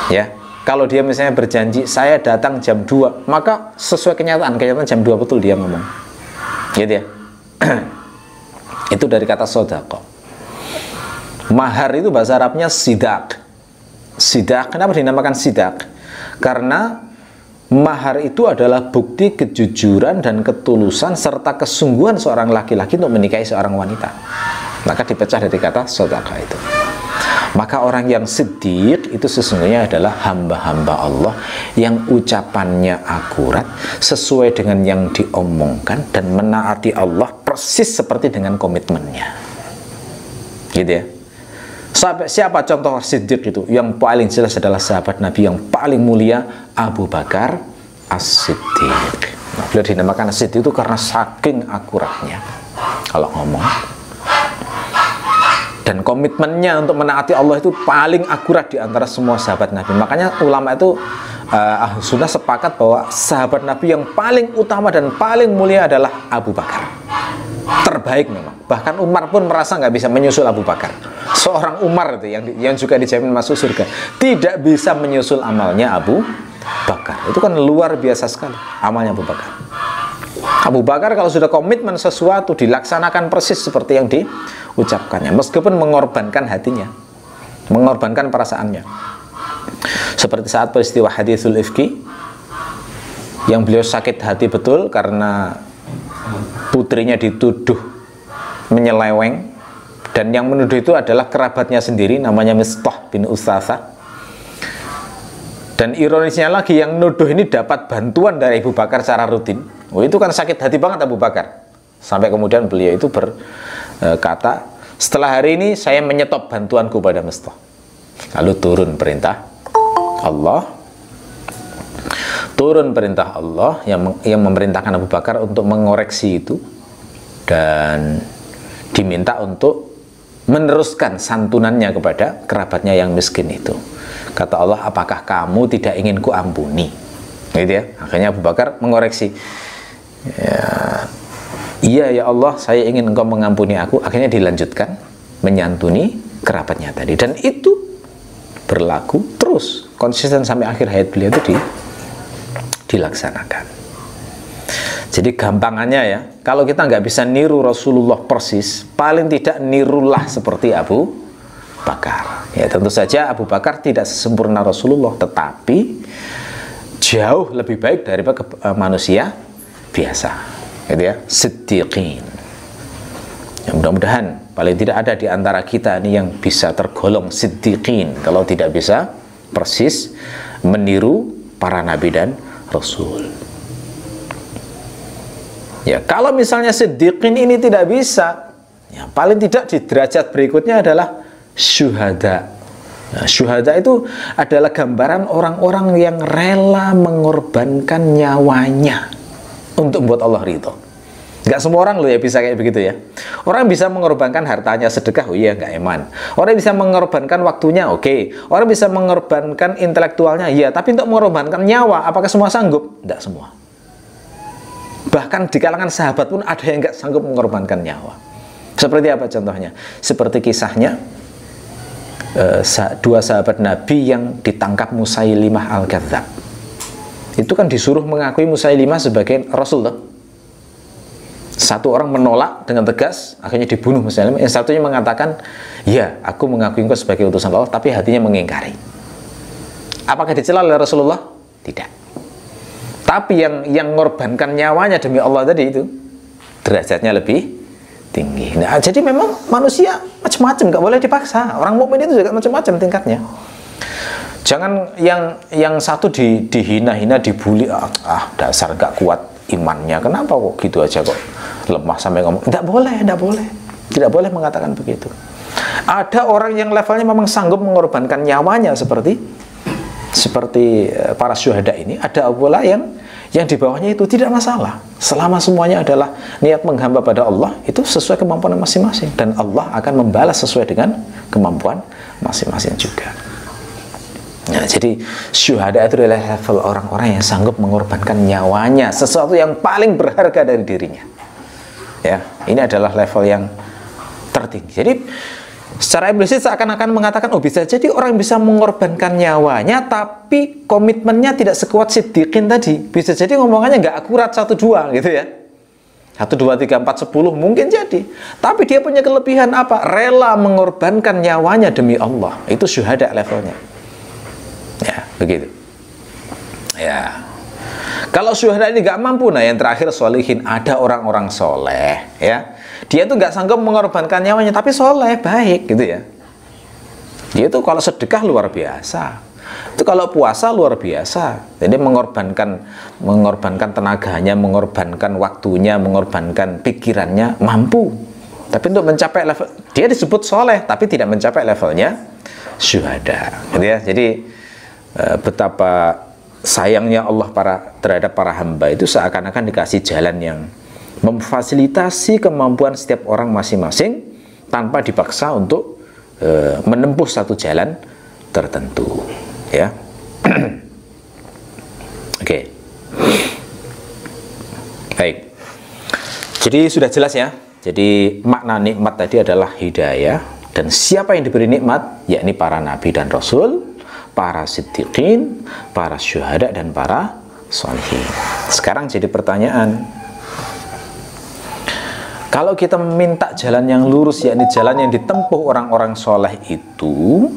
Ya. Kalau dia misalnya berjanji saya datang jam 2, maka sesuai kenyataan jam 2 betul dia ngomong. Gitu ya. Itu dari kata sodaqah. Mahar itu bahasa Arabnya sidak. Sidak, kenapa dinamakan sidak? Karena mahar itu adalah bukti kejujuran dan ketulusan serta kesungguhan seorang laki-laki untuk menikahi seorang wanita. Maka dipecah dari kata sodaqah itu. Maka orang yang siddiq itu sesungguhnya adalah hamba-hamba Allah yang ucapannya akurat sesuai dengan yang diomongkan dan menaati Allah persis seperti dengan komitmennya. Gitu ya. Siapa contoh Siddiq itu? Yang paling jelas adalah sahabat Nabi yang paling mulia, Abu Bakar As-Siddiq. Nah, beliau dinamakan As-Siddiq itu karena saking akuratnya kalau ngomong. Dan komitmennya untuk menaati Allah itu paling akurat di antara semua sahabat Nabi. Makanya ulama itu sudah sepakat bahwa sahabat Nabi yang paling utama dan paling mulia adalah Abu Bakar. Terbaik memang. Bahkan Umar pun merasa nggak bisa menyusul Abu Bakar. Seorang Umar itu yang juga dijamin masuk surga, tidak bisa menyusul amalnya Abu Bakar. Itu kan luar biasa sekali amalnya Abu Bakar. Abu Bakar kalau sudah komitmen sesuatu dilaksanakan persis seperti yang diucapkannya, meskipun mengorbankan hatinya, mengorbankan perasaannya. Seperti saat peristiwa haditsul ifki, yang beliau sakit hati betul karena putrinya dituduh menyeleweng, dan yang menuduh itu adalah kerabatnya sendiri, namanya Mistah bin Usasah. Dan ironisnya lagi, yang nuduh ini dapat bantuan dari Abu Bakar secara rutin. Oh, itu kan sakit hati banget Abu Bakar. Sampai kemudian beliau itu berkata, setelah hari ini saya menyetop bantuanku pada Mistah. Lalu turun perintah Allah. Turun perintah Allah yang memerintahkan Abu Bakar untuk mengoreksi itu. Dan diminta untuk meneruskan santunannya kepada kerabatnya yang miskin itu. Kata Allah, apakah kamu tidak ingin ku ampuni? Gitu ya. Akhirnya Abu Bakar mengoreksi. Iya ya Allah, saya ingin engkau mengampuni aku. Akhirnya dilanjutkan menyantuni kerabatnya tadi. Dan itu berlaku terus, konsisten sampai akhir hayat beliau itu dilaksanakan. Jadi gampangannya ya, kalau kita nggak bisa niru Rasulullah persis, paling tidak nirulah seperti Abu Bakar. Ya tentu saja Abu Bakar tidak sesempurna Rasulullah, tetapi jauh lebih baik daripada manusia biasa, gitu ya, siddiqin. Ya, mudah-mudahan paling tidak ada di antara kita ini yang bisa tergolong siddiqin, kalau tidak bisa persis meniru para nabi dan rasul. Ya, kalau misalnya siddiqin ini tidak bisa, ya paling tidak di derajat berikutnya adalah syuhada. Nah, syuhada itu adalah gambaran orang-orang yang rela mengorbankan nyawanya untuk membuat Allah ridho. Nggak semua orang loh ya bisa kayak begitu ya. Orang bisa mengorbankan hartanya, sedekah, oh iya nggak eman. Orang bisa mengorbankan waktunya, oke. Orang bisa mengorbankan intelektualnya, iya. Tapi untuk mengorbankan nyawa, apakah semua sanggup? Nggak semua. Bahkan di kalangan sahabat pun ada yang nggak sanggup mengorbankan nyawa. Seperti apa contohnya? Seperti kisahnya dua sahabat Nabi yang ditangkap Musailimah Al-Kadzab. Itu kan disuruh mengakui Musailimah sebagai Rasul loh. Satu orang menolak dengan tegas, akhirnya dibunuh Musailimah. Yang satunya mengatakan, ya aku mengakui engkau sebagai utusan Allah, tapi hatinya mengingkari. Apakah dicela oleh Rasulullah? Tidak. Tapi yang mengorbankan nyawanya demi Allah tadi itu derajatnya lebih tinggi. Nah, jadi memang manusia macam-macam, nggak boleh dipaksa. Orang mukmin itu juga macam-macam tingkatnya. Jangan yang satu dihina-hina, dibully, dasar nggak kuat imannya. Kenapa kok gitu aja kok lemah sampai ngomong? Nggak boleh, tidak boleh mengatakan begitu. Ada orang yang levelnya memang sanggup mengorbankan nyawanya seperti para syuhada ini. Ada pula yang di bawahnya itu tidak masalah, selama semuanya adalah niat menghamba pada Allah, itu sesuai kemampuan masing-masing, dan Allah akan membalas sesuai dengan kemampuan masing-masing juga. Nah, jadi syuhada itu adalah level orang-orang yang sanggup mengorbankan nyawanya, sesuatu yang paling berharga dari dirinya. Ya, ini adalah level yang tertinggi. Jadi secara implisit seakan-akan mengatakan, oh bisa jadi orang bisa mengorbankan nyawanya tapi komitmennya tidak sekuat siddiqin tadi. Bisa jadi ngomongannya nggak akurat 1-2 gitu ya. 1, 2, 3, 4, 10 mungkin jadi. Tapi dia punya kelebihan apa? Rela mengorbankan nyawanya demi Allah. Itu syuhada levelnya. Ya, begitu. Ya. Kalau syuhada ini nggak mampu, nah yang terakhir sholihin, ada orang-orang soleh ya. Dia tuh nggak sanggup mengorbankan nyawanya, tapi soleh, baik gitu ya. Dia tuh kalau sedekah luar biasa. Itu kalau puasa luar biasa. Jadi mengorbankan tenaganya, mengorbankan waktunya, mengorbankan pikirannya, mampu. Tapi untuk mencapai level, dia disebut soleh, tapi tidak mencapai levelnya syuhada. Gitu ya. Jadi betapa sayangnya Allah terhadap para hamba itu seakan-akan dikasih jalan yang memfasilitasi kemampuan setiap orang masing-masing tanpa dipaksa untuk menempuh satu jalan tertentu, ya. Oke. Baik. Jadi sudah jelas ya. Jadi makna nikmat tadi adalah hidayah, dan siapa yang diberi nikmat, yakni para nabi dan rasul, para siddiqin, para syuhada, dan para sholihin. Sekarang jadi pertanyaan, kalau kita meminta jalan yang lurus, yakni jalan yang ditempuh orang-orang soleh itu,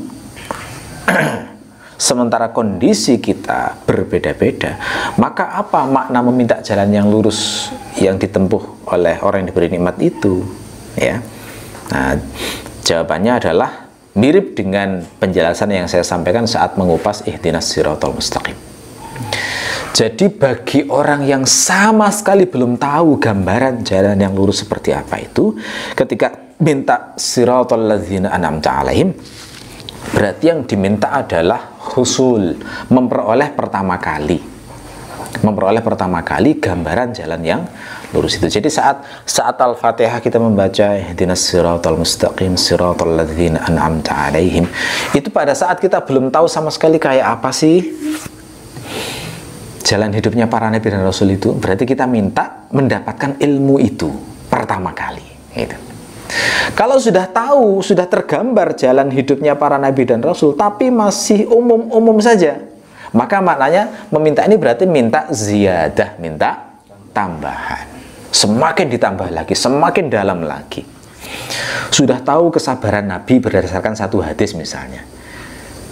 sementara kondisi kita berbeda-beda, maka apa makna meminta jalan yang lurus yang ditempuh oleh orang yang diberi nikmat itu? Ya, nah, jawabannya adalah mirip dengan penjelasan yang saya sampaikan saat mengupas ihdinas siratal mustaqim. Jadi bagi orang yang sama sekali belum tahu gambaran jalan yang lurus seperti apa itu, ketika minta siratal ladzina an'amta alaihim, berarti yang diminta adalah husul, memperoleh pertama kali gambaran jalan yang lurus itu. Jadi saat Al-Fatihah kita membaca ihdinas siratal mustaqim siratal ladzina an'amta alaihim, itu pada saat kita belum tahu sama sekali kayak apa sih jalan hidupnya para nabi dan rasul itu, berarti kita minta mendapatkan ilmu itu pertama kali gitu. Kalau sudah tahu, sudah tergambar jalan hidupnya para nabi dan rasul, tapi masih umum-umum saja, maka maknanya meminta ini berarti minta ziyadah, minta tambahan. Semakin ditambah lagi, semakin dalam lagi. Sudah tahu kesabaran nabi berdasarkan satu hadis misalnya,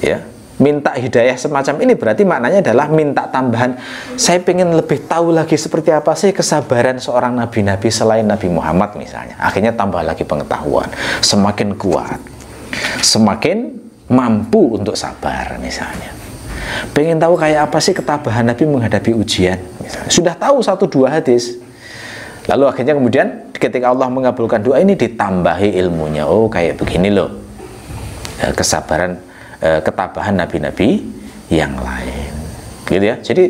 ya, minta hidayah semacam ini berarti maknanya adalah minta tambahan. Saya pengen lebih tahu lagi seperti apa sih kesabaran seorang nabi-nabi selain Nabi Muhammad misalnya. Akhirnya tambah lagi pengetahuan, semakin kuat, semakin mampu untuk sabar misalnya. Pengen tahu kayak apa sih ketabahan Nabi menghadapi ujian misalnya. Sudah tahu satu dua hadis, lalu akhirnya kemudian ketika Allah mengabulkan doa ini ditambahi ilmunya. Oh, kayak begini loh kesabaran, ketabahan nabi-nabi yang lain, gitu ya. Jadi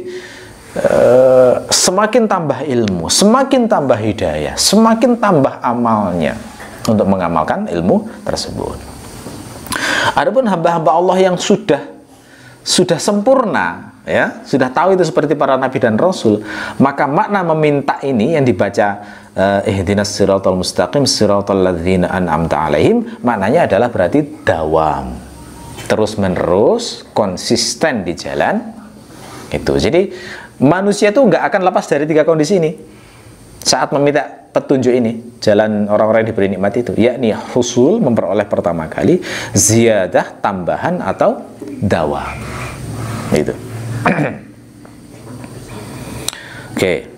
semakin tambah ilmu, semakin tambah hidayah, semakin tambah amalnya untuk mengamalkan ilmu tersebut. Adapun hamba-hamba Allah yang sudah sempurna, ya, sudah tahu itu seperti para nabi dan rasul, maka makna meminta ini yang dibaca ihdinas siratal mustaqim siratal ladzina an'amta alaihim, maknanya adalah berarti dawam, terus menerus, konsisten di jalan itu. Jadi manusia itu nggak akan lepas dari tiga kondisi ini saat meminta petunjuk ini, jalan orang-orang yang diberi nikmat itu, yakni husul, memperoleh pertama kali, ziyadah, tambahan, atau dawam itu. Oke.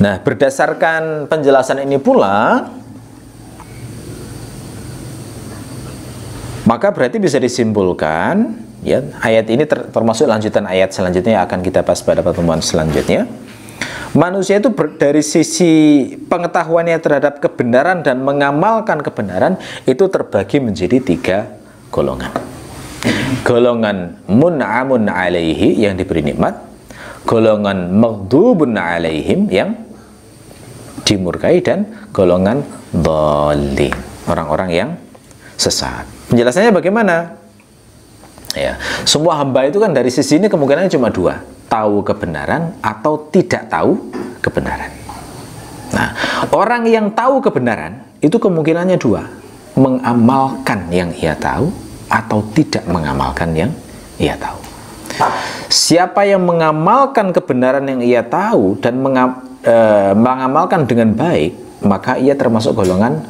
Nah, berdasarkan penjelasan ini pula, maka berarti bisa disimpulkan, ya, ayat ini termasuk lanjutan ayat selanjutnya yang akan kita bahas pada pertemuan selanjutnya. Manusia itu dari sisi pengetahuannya terhadap kebenaran dan mengamalkan kebenaran itu terbagi menjadi tiga golongan. Golongan mun'amun alaihi yang diberi nikmat, golongan maghdubun alaihim yang dimurkai, dan golongan dhalin, orang-orang yang sesat. Penjelasannya bagaimana? Ya, semua hamba itu kan dari sisi ini kemungkinannya cuma dua, tahu kebenaran atau tidak tahu kebenaran. Nah, orang yang tahu kebenaran itu kemungkinannya dua, mengamalkan yang ia tahu atau tidak mengamalkan yang ia tahu. Siapa yang mengamalkan kebenaran yang ia tahu dan mengamalkan dengan baik, maka ia termasuk golongan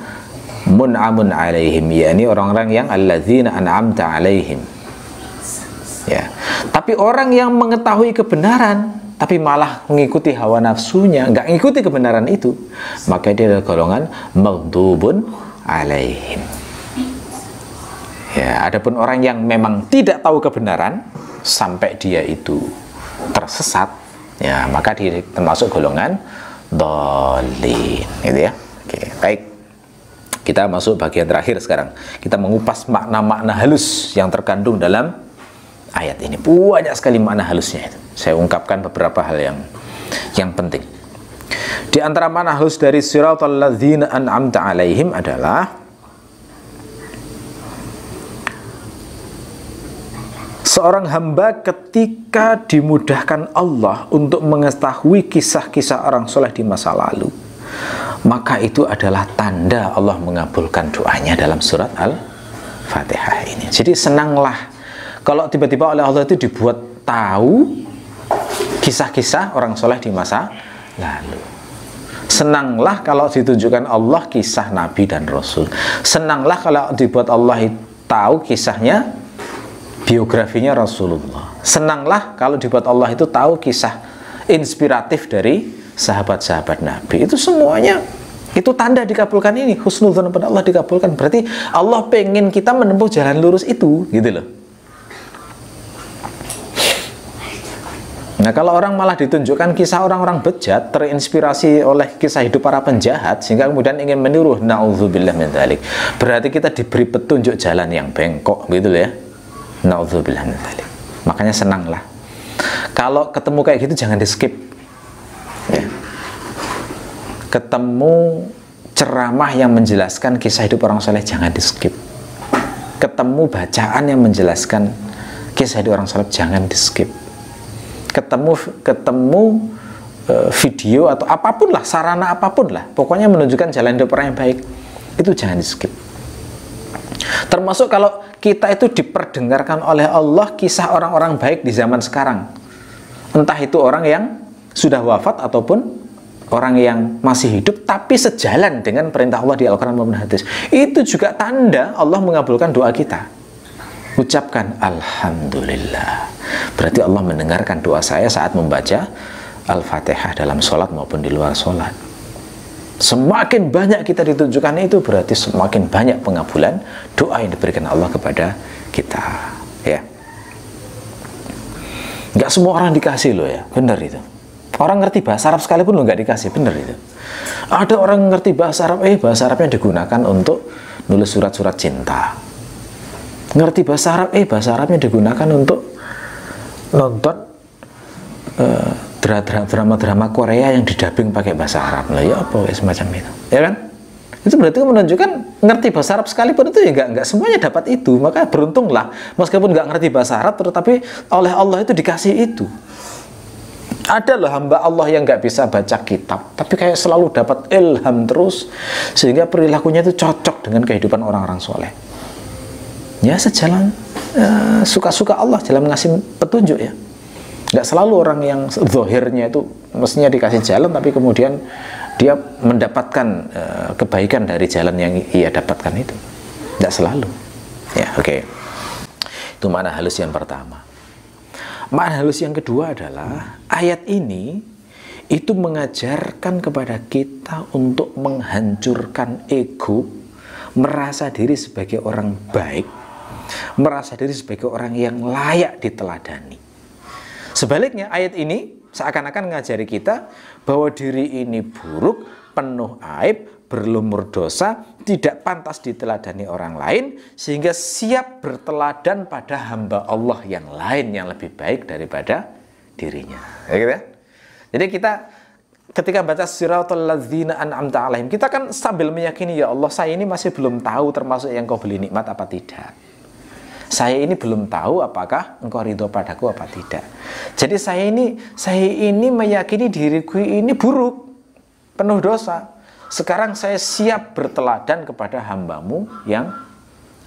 mun'amun alaihim, yakni orang-orang yang alladzina an'amta alaihim, ya. Tapi orang yang mengetahui kebenaran tapi malah mengikuti hawa nafsunya, nggak mengikuti kebenaran itu, maka dia adalah golongan maghdubun alaihim, Ya, adapun orang yang memang tidak tahu kebenaran sampai dia itu tersesat, ya maka dia termasuk golongan dhalin, gitu ya. Oke, baik. Kita masuk bagian terakhir sekarang. Kita mengupas makna-makna halus yang terkandung dalam ayat ini. Banyak sekali makna halusnya itu. Saya ungkapkan beberapa hal yang penting. Di antara makna halus dari siratal ladzina an'amta alaihim adalah seorang hamba ketika dimudahkan Allah untuk mengetahui kisah-kisah orang soleh di masa lalu, maka itu adalah tanda Allah mengabulkan doanya dalam surat Al-Fatihah ini. Jadi senanglah kalau tiba-tiba oleh Allah itu dibuat tahu kisah-kisah orang soleh di masa lalu. Senanglah kalau ditunjukkan Allah kisah Nabi dan Rasul. Senanglah kalau dibuat Allah tahu kisahnya, biografinya Rasulullah. Senanglah kalau dibuat Allah itu tahu kisah inspiratif dari sahabat-sahabat Nabi. Itu semuanya, itu tanda dikabulkan ini. Husnudzon pada Allah dikabulkan. Berarti Allah pengen kita menempuh jalan lurus itu, gitu loh. Nah, kalau orang malah ditunjukkan kisah orang-orang bejat, terinspirasi oleh kisah hidup para penjahat, sehingga kemudian ingin meniru, na'udzubillah min dzalik. Berarti kita diberi petunjuk jalan yang bengkok, gitu loh ya. Na'udzubillah min dzalik. Makanya senanglah kalau ketemu kayak gitu, jangan di skip ya. Ketemu ceramah yang menjelaskan kisah hidup orang soleh, jangan di skip. Ketemu bacaan yang menjelaskan kisah hidup orang soleh, jangan di skip. Ketemu video atau apapun lah, sarana apapun lah, pokoknya menunjukkan jalan hidup orang yang baik, itu jangan di skip. Termasuk kalau kita itu diperdengarkan oleh Allah kisah orang-orang baik di zaman sekarang, entah itu orang yang sudah wafat ataupun orang yang masih hidup tapi sejalan dengan perintah Allah di Al-Quran maupun hadis, itu juga tanda Allah mengabulkan doa kita. Ucapkan Alhamdulillah, berarti Allah mendengarkan doa saya saat membaca Al-Fatihah dalam sholat maupun di luar sholat. Semakin banyak kita ditunjukkan itu, berarti semakin banyak pengabulan doa yang diberikan Allah kepada kita, ya. Nggak semua orang dikasih loh ya, benar itu. Orang ngerti bahasa Arab sekalipun lo nggak dikasih, benar itu. Ada orang ngerti bahasa Arab, bahasa Arabnya digunakan untuk nulis surat-surat cinta. Ngerti bahasa Arab, bahasa Arabnya digunakan untuk nonton drama-drama Korea yang didubbing pakai bahasa Arab lah, ya apa semacam itu, ya kan? Itu berarti menunjukkan ngerti bahasa Arab sekalipun itu ya nggak semuanya dapat itu. Maka beruntunglah meskipun nggak ngerti bahasa Arab, tetapi oleh Allah itu dikasih itu. Ada loh hamba Allah yang nggak bisa baca kitab, tapi kayak selalu dapat ilham terus, sehingga perilakunya itu cocok dengan kehidupan orang-orang soleh. Ya sejalan suka-suka Allah dalam ngasih petunjuk ya. Nggak selalu orang yang zahirnya itu mestinya dikasih jalan, tapi kemudian dia mendapatkan kebaikan dari jalan yang ia dapatkan itu. Nggak selalu. Ya, oke. Itu makna halus yang pertama. Makna halus yang kedua adalah ayat ini itu mengajarkan kepada kita untuk menghancurkan ego, merasa diri sebagai orang baik, merasa diri sebagai orang yang layak diteladani. Sebaliknya ayat ini seakan-akan mengajari kita bahwa diri ini buruk, penuh aib, berlumur dosa, tidak pantas diteladani orang lain, sehingga siap berteladan pada hamba Allah yang lain yang lebih baik daripada dirinya. Ya, gitu ya? Jadi kita ketika baca siratal ladzina an'amta alaihim, kita kan sambil meyakini, ya Allah, saya ini masih belum tahu termasuk yang Kau beri nikmat apa tidak. Saya ini belum tahu apakah Engkau ridho padaku apa tidak. Jadi saya ini meyakini diriku ini buruk, penuh dosa. Sekarang saya siap berteladan kepada hambamu yang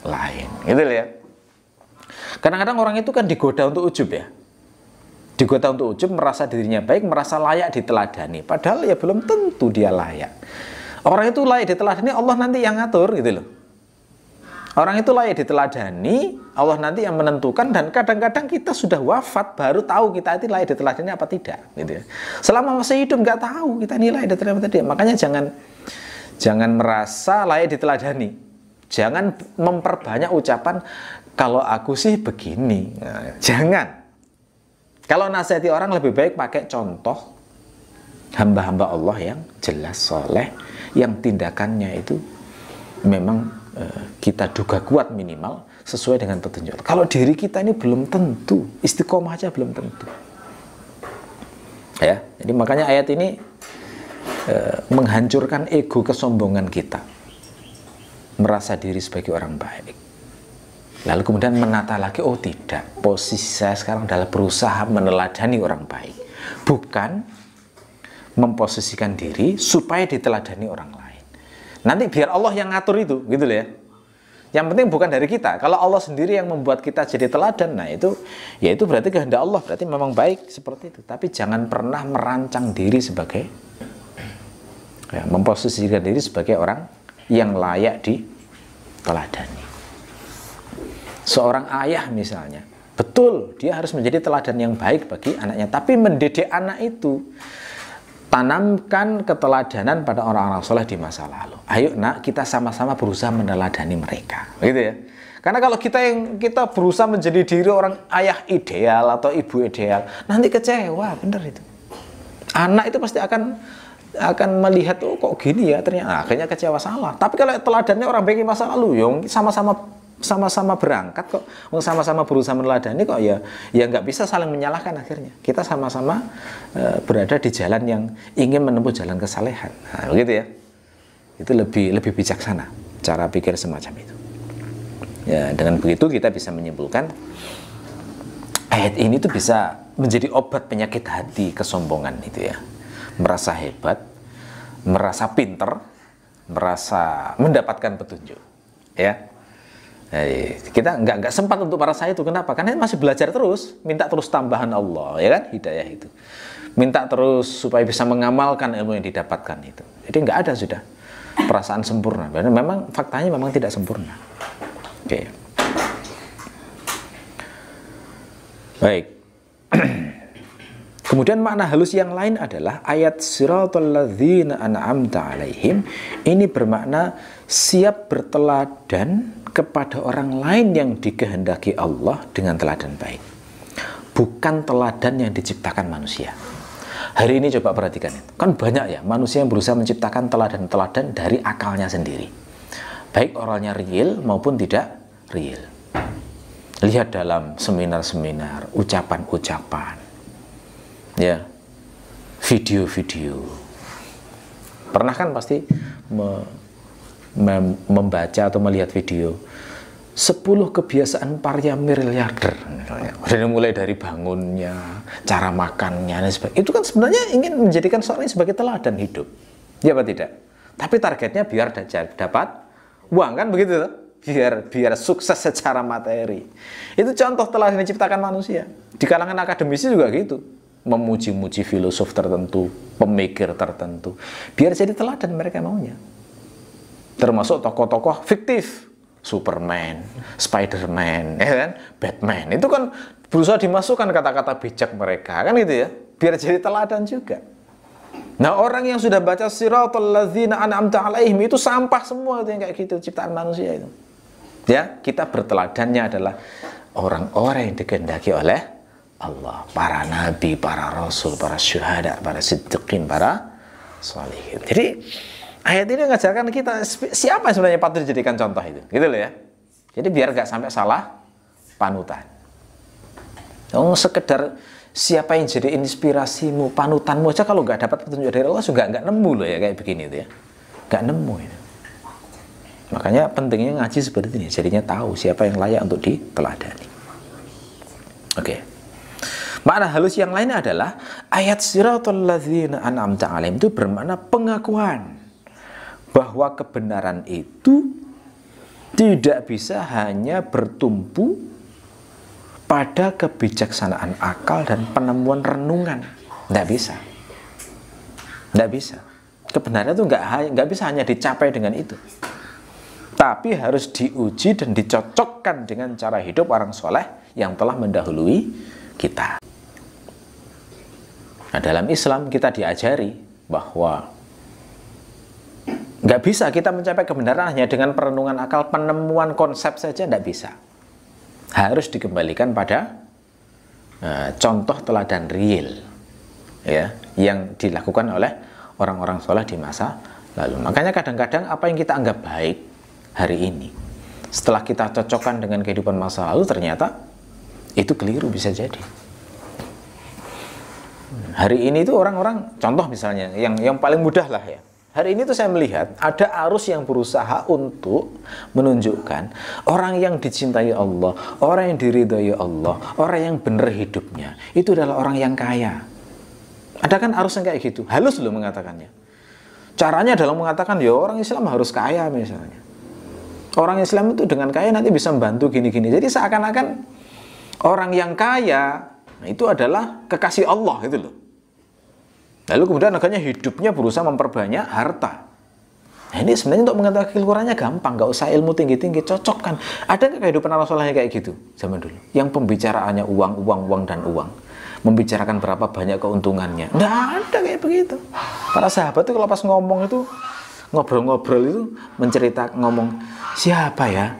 lain. Gitu ya. Kadang-kadang orang itu kan digoda untuk ujub ya. Digoda untuk ujub, merasa dirinya baik, merasa layak diteladani. Padahal ya belum tentu dia layak. Orang itu layak diteladani, Allah nanti yang ngatur gitu loh. Orang itu layak diteladani, Allah nanti yang menentukan, dan kadang-kadang kita sudah wafat baru tahu kita itu layak diteladani apa tidak, gitu ya. Selama masih hidup nggak tahu kita ini layak diteladani apa tidak. Makanya jangan merasa layak diteladani. Jangan memperbanyak ucapan kalau aku sih begini. Nah, jangan. Kalau nasihati orang lebih baik pakai contoh hamba-hamba Allah yang jelas soleh, yang tindakannya itu memang kita duga kuat minimal sesuai dengan petunjuk. Kalau diri kita ini belum tentu, istiqomah aja belum tentu. Ya, jadi makanya ayat ini menghancurkan ego kesombongan kita, merasa diri sebagai orang baik. Lalu kemudian menata lagi, oh tidak, posisi saya sekarang adalah berusaha meneladani orang baik, bukan memposisikan diri supaya diteladani orang lain. Nanti biar Allah yang ngatur itu, gitu loh ya. Yang penting bukan dari kita. Kalau Allah sendiri yang membuat kita jadi teladan, nah itu, ya itu berarti kehendak Allah, berarti memang baik seperti itu. Tapi jangan pernah merancang diri sebagai, ya, memposisikan diri sebagai orang yang layak diteladani. Seorang ayah misalnya, betul dia harus menjadi teladan yang baik bagi anaknya, tapi mendidik anak itu, tanamkan keteladanan pada orang-orang soleh di masa lalu. Ayo nak, kita sama-sama berusaha meneladani mereka, gitu ya. Karena kalau kita berusaha menjadi diri orang ayah ideal atau ibu ideal, nanti kecewa, bener itu. Anak itu pasti akan melihat, oh kok gini ya, ternyata akhirnya kecewa, salah. Tapi kalau teladannya orang baik di masa lalu, yang sama-sama berangkat kok, sama-sama berusaha meneladani kok, ya nggak bisa saling menyalahkan. Akhirnya kita sama-sama berada di jalan yang ingin menempuh jalan kesalehan. Nah, begitu ya. Itu lebih bijaksana cara pikir semacam itu. Ya, dengan begitu kita bisa menyimpulkan ayat ini tuh bisa menjadi obat penyakit hati kesombongan itu ya. Merasa hebat, merasa pinter, merasa mendapatkan petunjuk. Ya. Kita nggak sempat untuk merasa itu. Kenapa? Karena masih belajar terus, minta terus tambahan Allah, ya kan, hidayah itu. Minta terus supaya bisa mengamalkan ilmu yang didapatkan itu. Jadi nggak ada sudah perasaan sempurna. Karena memang faktanya memang tidak sempurna. Oke. Baik. Kemudian makna halus yang lain adalah ayat siratal ladzina an'amta alaihim ini bermakna siap berteladan kepada orang lain yang dikehendaki Allah dengan teladan baik, bukan teladan yang diciptakan manusia. Hari ini coba perhatikan itu, kan banyak ya manusia yang berusaha menciptakan teladan-teladan dari akalnya sendiri, baik oralnya real maupun tidak real. Lihat dalam seminar-seminar, ucapan-ucapan, ya, video-video. Pernah kan pasti membaca atau melihat video 10 kebiasaan para miliarder misalnya. Mulai dari bangunnya, cara makannya dan sebagainya. Itu kan sebenarnya ingin menjadikan seorang ini sebagai teladan hidup. Ya apa tidak? Tapi targetnya biar dapat uang, kan begitu tuh? Biar sukses secara materi. Itu contoh teladan diciptakan manusia. Di kalangan akademisi juga gitu. Memuji-muji filosof tertentu, pemikir tertentu. Biar jadi teladan mereka maunya. Termasuk tokoh-tokoh fiktif, Superman, Spiderman, ya kan, Batman. Itu kan berusaha dimasukkan kata-kata bijak mereka, kan gitu ya, biar jadi teladan juga. Nah, orang yang sudah baca siratal ladzina an'amta alaihim itu sampah semua itu yang kayak gitu, ciptaan manusia itu. Ya, kita berteladannya adalah orang-orang yang dikehendaki oleh Allah, para nabi, para rasul, para syuhada, para siddiqin, para sholihin. Jadi ayat ini mengajarkan kita siapa yang sebenarnya patut dijadikan contoh itu, gitu loh ya. Jadi biar gak sampai salah panutan. Sekedar siapa yang jadi inspirasimu, panutanmu aja kalau nggak dapat petunjuk dari Allah juga nggak nemu loh ya kayak begini itu ya, nggak nemu itu. Makanya pentingnya ngaji seperti ini, jadinya tahu siapa yang layak untuk diteladani. Oke. Makna halus yang lain adalah ayat siratal ladzina an'amta alaihim itu bermakna pengakuan bahwa kebenaran itu tidak bisa hanya bertumpu pada kebijaksanaan akal dan penemuan renungan. Nggak bisa. Nggak bisa. Kebenaran itu nggak bisa hanya dicapai dengan itu. Tapi harus diuji dan dicocokkan dengan cara hidup orang soleh yang telah mendahului kita. Nah, dalam Islam kita diajari bahwa Nggak bisa kita mencapai kebenaran hanya dengan perenungan akal, penemuan konsep saja nggak bisa. Harus dikembalikan pada contoh teladan real, ya, yang dilakukan oleh orang-orang soleh di masa lalu. Makanya kadang-kadang apa yang kita anggap baik hari ini, setelah kita cocokkan dengan kehidupan masa lalu, ternyata itu keliru, bisa jadi. Hari ini itu orang-orang, contoh misalnya, yang paling mudah lah ya. Hari ini tuh saya melihat ada arus yang berusaha untuk menunjukkan orang yang dicintai Allah, orang yang diridhai Allah, orang yang benar hidupnya, itu adalah orang yang kaya. Ada kan arus yang kayak gitu, halus loh mengatakannya. Caranya adalah mengatakan, ya orang Islam harus kaya misalnya. Orang Islam itu dengan kaya nanti bisa membantu gini-gini. Jadi seakan-akan orang yang kaya itu adalah kekasih Allah gitu loh. Lalu kemudian akhirnya hidupnya berusaha memperbanyak harta. Nah ini sebenarnya untuk mengetahui kekurangannya gampang, nggak usah ilmu tinggi-tinggi, cocokkan. Ada nggak kehidupan Rasulullah kayak gitu zaman dulu? Yang pembicaraannya uang, uang, uang, dan uang. Membicarakan berapa banyak keuntungannya. Nggak ada kayak begitu. Para sahabat itu kalau pas ngomong itu, ngobrol-ngobrol itu, ngomong, siapa ya?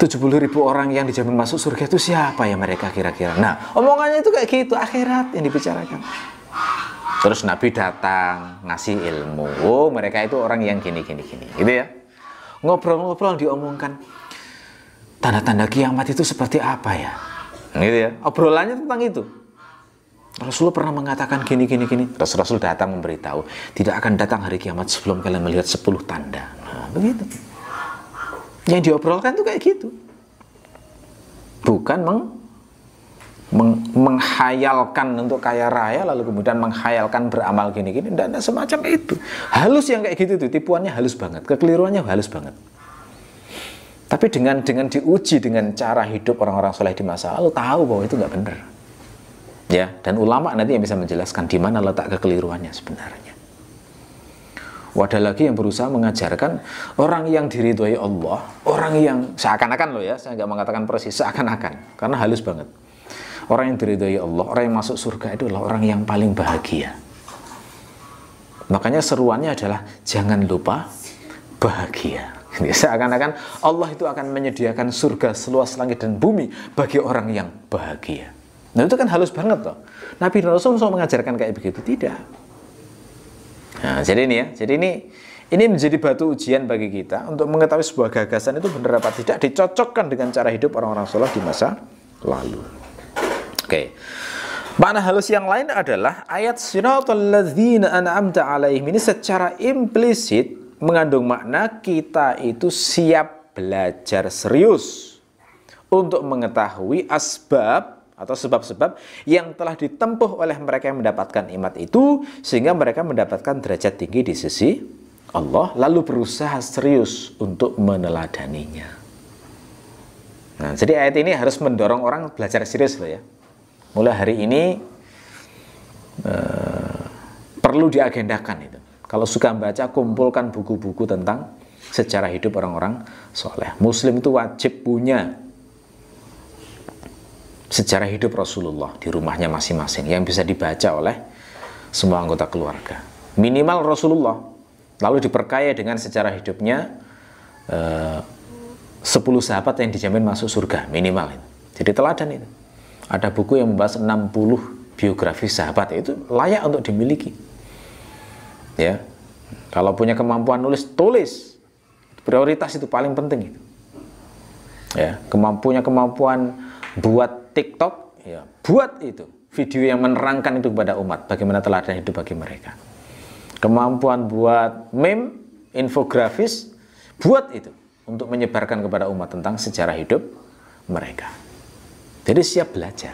70.000 orang yang dijamin masuk surga itu siapa ya mereka kira-kira? Nah, omongannya itu kayak gitu, akhirat yang dibicarakan. Terus Nabi datang ngasih ilmu. Oh, mereka itu orang yang gini-gini gitu ya. Ngobrol-ngobrol diomongkan. Tanda-tanda kiamat itu seperti apa ya? Gitu ya. Obrolannya tentang itu. Rasulullah pernah mengatakan gini-gini. Rasul datang memberitahu, tidak akan datang hari kiamat sebelum kalian melihat 10 tanda. Nah, begitu. Yang diobrolkan itu kayak gitu. Bukan menghayalkan untuk kaya raya, lalu kemudian menghayalkan beramal gini-gini, dan semacam itu. Halus yang kayak gitu tuh, tipuannya halus banget, kekeliruannya halus banget. Tapi dengan diuji dengan cara hidup orang-orang soleh di masa lalu, tahu bahwa itu nggak benar. Ya, dan ulama nanti yang bisa menjelaskan di mana letak kekeliruannya sebenarnya. Wadah lagi yang berusaha mengajarkan orang yang diridhoi Allah, orang yang seakan-akan loh ya, saya nggak mengatakan persis, seakan-akan, karena halus banget. Orang yang diridhoi Allah, orang yang masuk surga itu adalah orang yang paling bahagia. Makanya seruannya adalah jangan lupa bahagia. Seakan-akan Allah itu akan menyediakan surga seluas langit dan bumi bagi orang yang bahagia. Nah itu kan halus banget loh. Nabi Rasul mengajarkan kayak begitu, tidak. Nah, jadi ini ya, ini menjadi batu ujian bagi kita untuk mengetahui sebuah gagasan itu benar apa tidak dicocokkan dengan cara hidup orang-orang saleh di masa lalu. Oke. Makna halus yang lain adalah ayat siratal ladzina an'amta 'alaihim ini secara implisit mengandung makna kita itu siap belajar serius untuk mengetahui asbab atau sebab-sebab yang telah ditempuh oleh mereka yang mendapatkan nikmat itu sehingga mereka mendapatkan derajat tinggi di sisi Allah, lalu berusaha serius untuk meneladaninya. Nah, jadi ayat ini harus mendorong orang belajar serius loh ya. Mulai hari ini perlu diagendakan itu. Kalau suka baca, kumpulkan buku-buku tentang sejarah hidup orang-orang soleh. Muslim itu wajib punya sejarah hidup Rasulullah di rumahnya masing-masing yang bisa dibaca oleh semua anggota keluarga. Minimal Rasulullah, lalu diperkaya dengan sejarah hidupnya 10 sahabat yang dijamin masuk surga, minimal itu. Jadi teladan itu. Ada buku yang membahas 60 biografi sahabat, itu layak untuk dimiliki. Ya, kalau punya kemampuan tulis. Prioritas itu paling penting itu. Ya, kemampuan buat TikTok, ya, buat itu video yang menerangkan itu kepada umat, bagaimana teladan hidup bagi mereka. Kemampuan buat meme, infografis, buat itu untuk menyebarkan kepada umat tentang sejarah hidup mereka. Jadi siap belajar,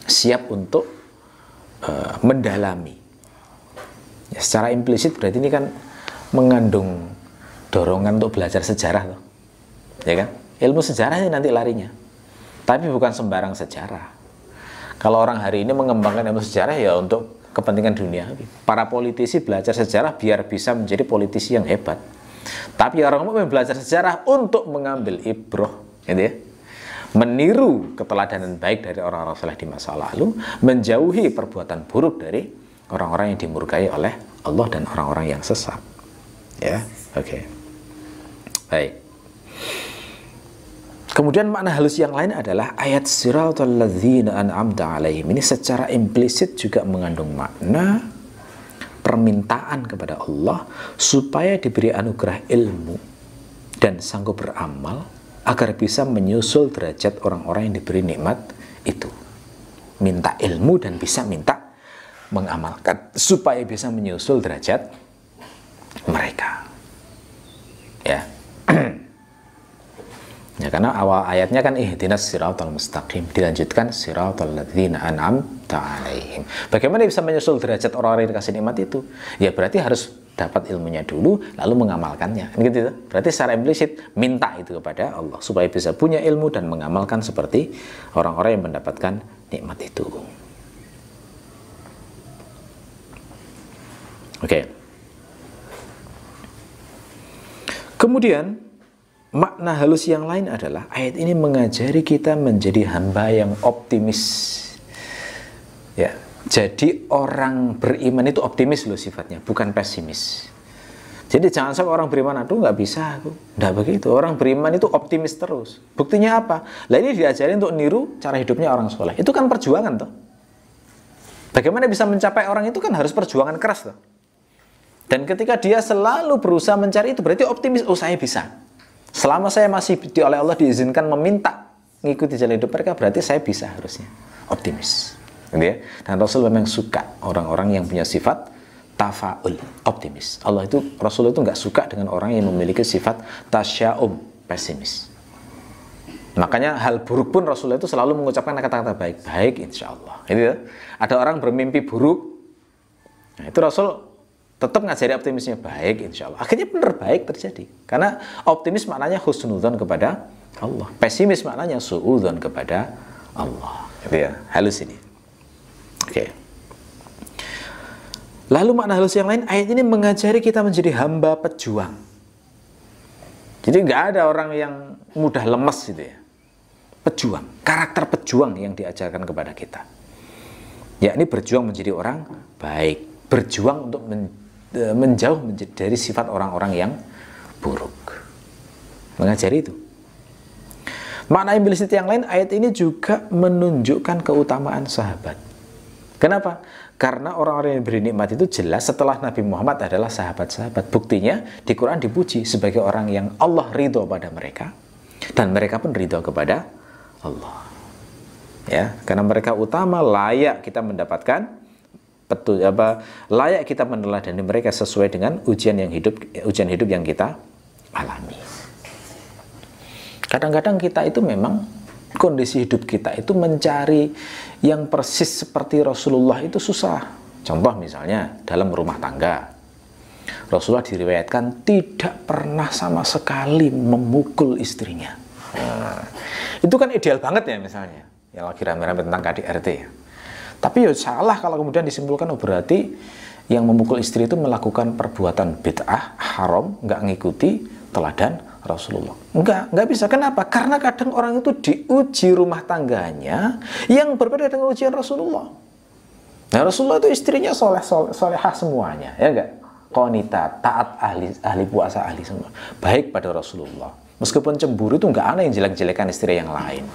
siap untuk mendalami. Ya, secara implisit berarti ini kan mengandung dorongan untuk belajar sejarah loh, ya kan? Ilmu sejarah ini nanti larinya, tapi bukan sembarang sejarah. Kalau orang hari ini mengembangkan ilmu sejarah ya untuk kepentingan dunia. Para politisi belajar sejarah biar bisa menjadi politisi yang hebat. Tapi orang mukmin belajar sejarah untuk mengambil ibroh, gitu ya. Meniru keteladanan baik dari orang-orang saleh di masa lalu, menjauhi perbuatan buruk dari orang-orang yang dimurkai oleh Allah dan orang-orang yang sesat. Ya, oke. Baik. Kemudian makna halus yang lain adalah ayat siratal ladzina an'amta 'alaihim. Ini secara implisit juga mengandung makna permintaan kepada Allah supaya diberi anugerah ilmu dan sanggup beramal agar bisa menyusul derajat orang-orang yang diberi nikmat itu. Minta ilmu dan bisa minta mengamalkan supaya bisa menyusul derajat mereka. Ya. Ya, karena awal ayatnya kan ihdinas siratal mustaqim, dilanjutkan siratal ladzina an'amta 'alaihim. Bagaimana bisa menyusul derajat orang-orang yang dikasih nikmat itu? Ya berarti harus dapat ilmunya dulu lalu mengamalkannya. Gitu. Berarti secara implisit minta itu kepada Allah supaya bisa punya ilmu dan mengamalkan seperti orang-orang yang mendapatkan nikmat itu. Oke. Kemudian makna halus yang lain adalah ayat ini mengajari kita menjadi hamba yang optimis. Ya, jadi orang beriman itu optimis loh sifatnya, bukan pesimis. Jadi jangan sampai orang beriman, aduh nggak bisa aku. Nggak begitu. Orang beriman itu optimis terus. Buktinya apa? Lah ini diajarin untuk niru cara hidupnya orang soleh. Itu kan perjuangan toh. Bagaimana bisa mencapai orang itu kan harus perjuangan keras toh. Dan ketika dia selalu berusaha mencari itu berarti optimis. Oh saya bisa. Selama saya masih oleh Allah diizinkan meminta mengikuti jalan hidup mereka, berarti saya bisa harusnya optimis. Gitu ya? Dan Rasul memang suka orang-orang yang punya sifat tafaul, optimis. Rasul itu nggak suka dengan orang yang memiliki sifat tasya'um, pesimis. Makanya hal buruk pun Rasul itu selalu mengucapkan kata-kata baik-baik, insya Allah. Gitu ya? Ada orang bermimpi buruk, nah itu Rasul tetap ngajari optimisnya baik insya Allah. Akhirnya benar baik terjadi. Karena optimis maknanya husnudzon kepada Allah. Pesimis maknanya suudzon kepada Allah. Gitu ya, halus ini. Oke. Lalu makna halus yang lain, ayat ini mengajari kita menjadi hamba pejuang. Jadi nggak ada orang yang mudah lemes gitu ya. Pejuang, karakter pejuang yang diajarkan kepada kita. Yakni berjuang menjadi orang baik. Berjuang untuk menjauh dari sifat orang-orang yang buruk. Mengajari itu. Makna implisit yang lain, ayat ini juga menunjukkan keutamaan sahabat. Kenapa? Karena orang-orang yang beri nikmat itu jelas setelah Nabi Muhammad adalah sahabat-sahabat. Buktinya di Quran dipuji sebagai orang yang Allah ridho pada mereka dan mereka pun ridho kepada Allah. Ya, karena mereka utama, layak kita mendapatkan layak kita meneladani mereka sesuai dengan ujian hidup yang kita alami. Kadang-kadang kita itu memang kondisi hidup kita itu mencari yang persis seperti Rasulullah itu susah. Contoh misalnya dalam rumah tangga, Rasulullah diriwayatkan tidak pernah sama sekali memukul istrinya. Nah, itu kan ideal banget ya misalnya, yang lagi rame-rame tentang KDRT ya. Tapi ya salah kalau kemudian disimpulkan berarti yang memukul istri itu melakukan perbuatan bid'ah, haram, nggak ngikuti teladan Rasulullah. Nggak bisa. Kenapa? Karena kadang orang itu diuji rumah tangganya yang berbeda dengan ujian Rasulullah. Nah Rasulullah itu istrinya solehah semuanya, ya enggak? Qanita, taat, ahli puasa, ahli semua. Baik pada Rasulullah. Meskipun cemburu itu nggak aneh yang jelek-jelekan istri yang lain.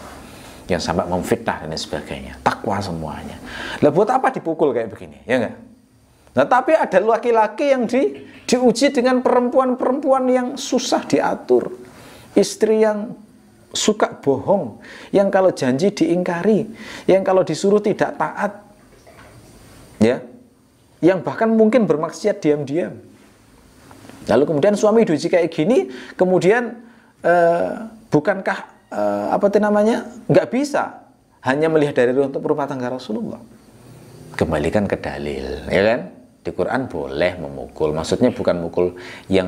Yang sampai memfitnah dan sebagainya, takwa semuanya. Lah buat apa dipukul kayak begini, ya enggak? Nah tapi ada laki-laki yang diuji dengan perempuan-perempuan yang susah diatur, istri yang suka bohong, yang kalau janji diingkari, yang kalau disuruh tidak taat, ya, yang bahkan mungkin bermaksiat diam-diam. Lalu kemudian suami diuji kayak gini, kemudian bukankah nggak bisa hanya melihat dari untuk rumah tangga Rasulullah? Kembalikan ke dalil, ya kan? Di Quran boleh memukul, maksudnya bukan mukul yang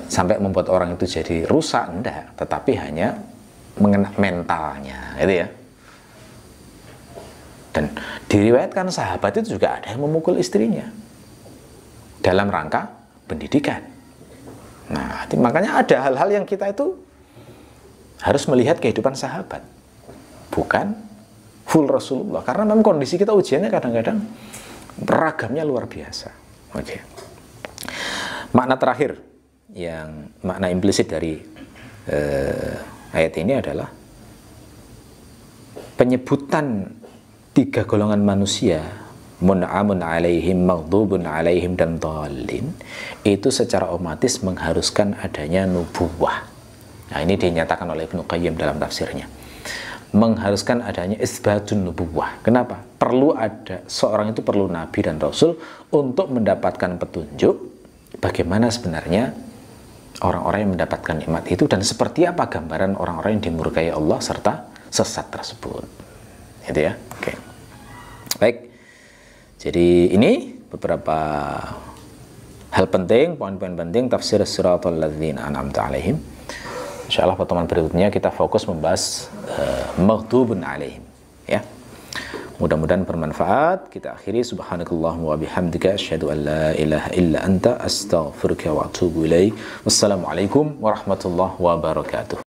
sampai membuat orang itu jadi rusak, enggak, tetapi hanya mengena mentalnya, gitu ya. Dan diriwayatkan sahabat itu juga ada yang memukul istrinya dalam rangka pendidikan. Nah, makanya ada hal-hal yang kita itu harus melihat kehidupan sahabat, bukan full Rasulullah. Karena memang kondisi kita ujiannya kadang-kadang beragamnya luar biasa. Oke. Makna terakhir yang makna implisit dari ayat ini adalah penyebutan 3 golongan manusia, mun'amun alaihim, maghdubun alaihim, dan dhalin, itu secara otomatis mengharuskan adanya nubuwah. Nah, ini dinyatakan oleh Ibnu Qayyim dalam tafsirnya, mengharuskan adanya isbatun nubuwah. Kenapa? Seorang itu perlu nabi dan rasul untuk mendapatkan petunjuk bagaimana sebenarnya orang-orang yang mendapatkan nikmat itu, dan seperti apa gambaran orang-orang yang dimurkai Allah serta sesat tersebut. Itu ya. Oke. Baik. Jadi ini beberapa hal penting, poin-poin penting tafsir siratal ladzina an'amta alaihim. Insyaallah pertemuan berikutnya kita fokus membahas maghdubun alaihim, ya. Mudah-mudahan bermanfaat. Kita akhiri subhanakallahumma wa bihamdika asyhadu an la ilaha illa anta astaghfiruka wa atubu ilaik. Wassalamualaikum warahmatullahi wabarakatuh.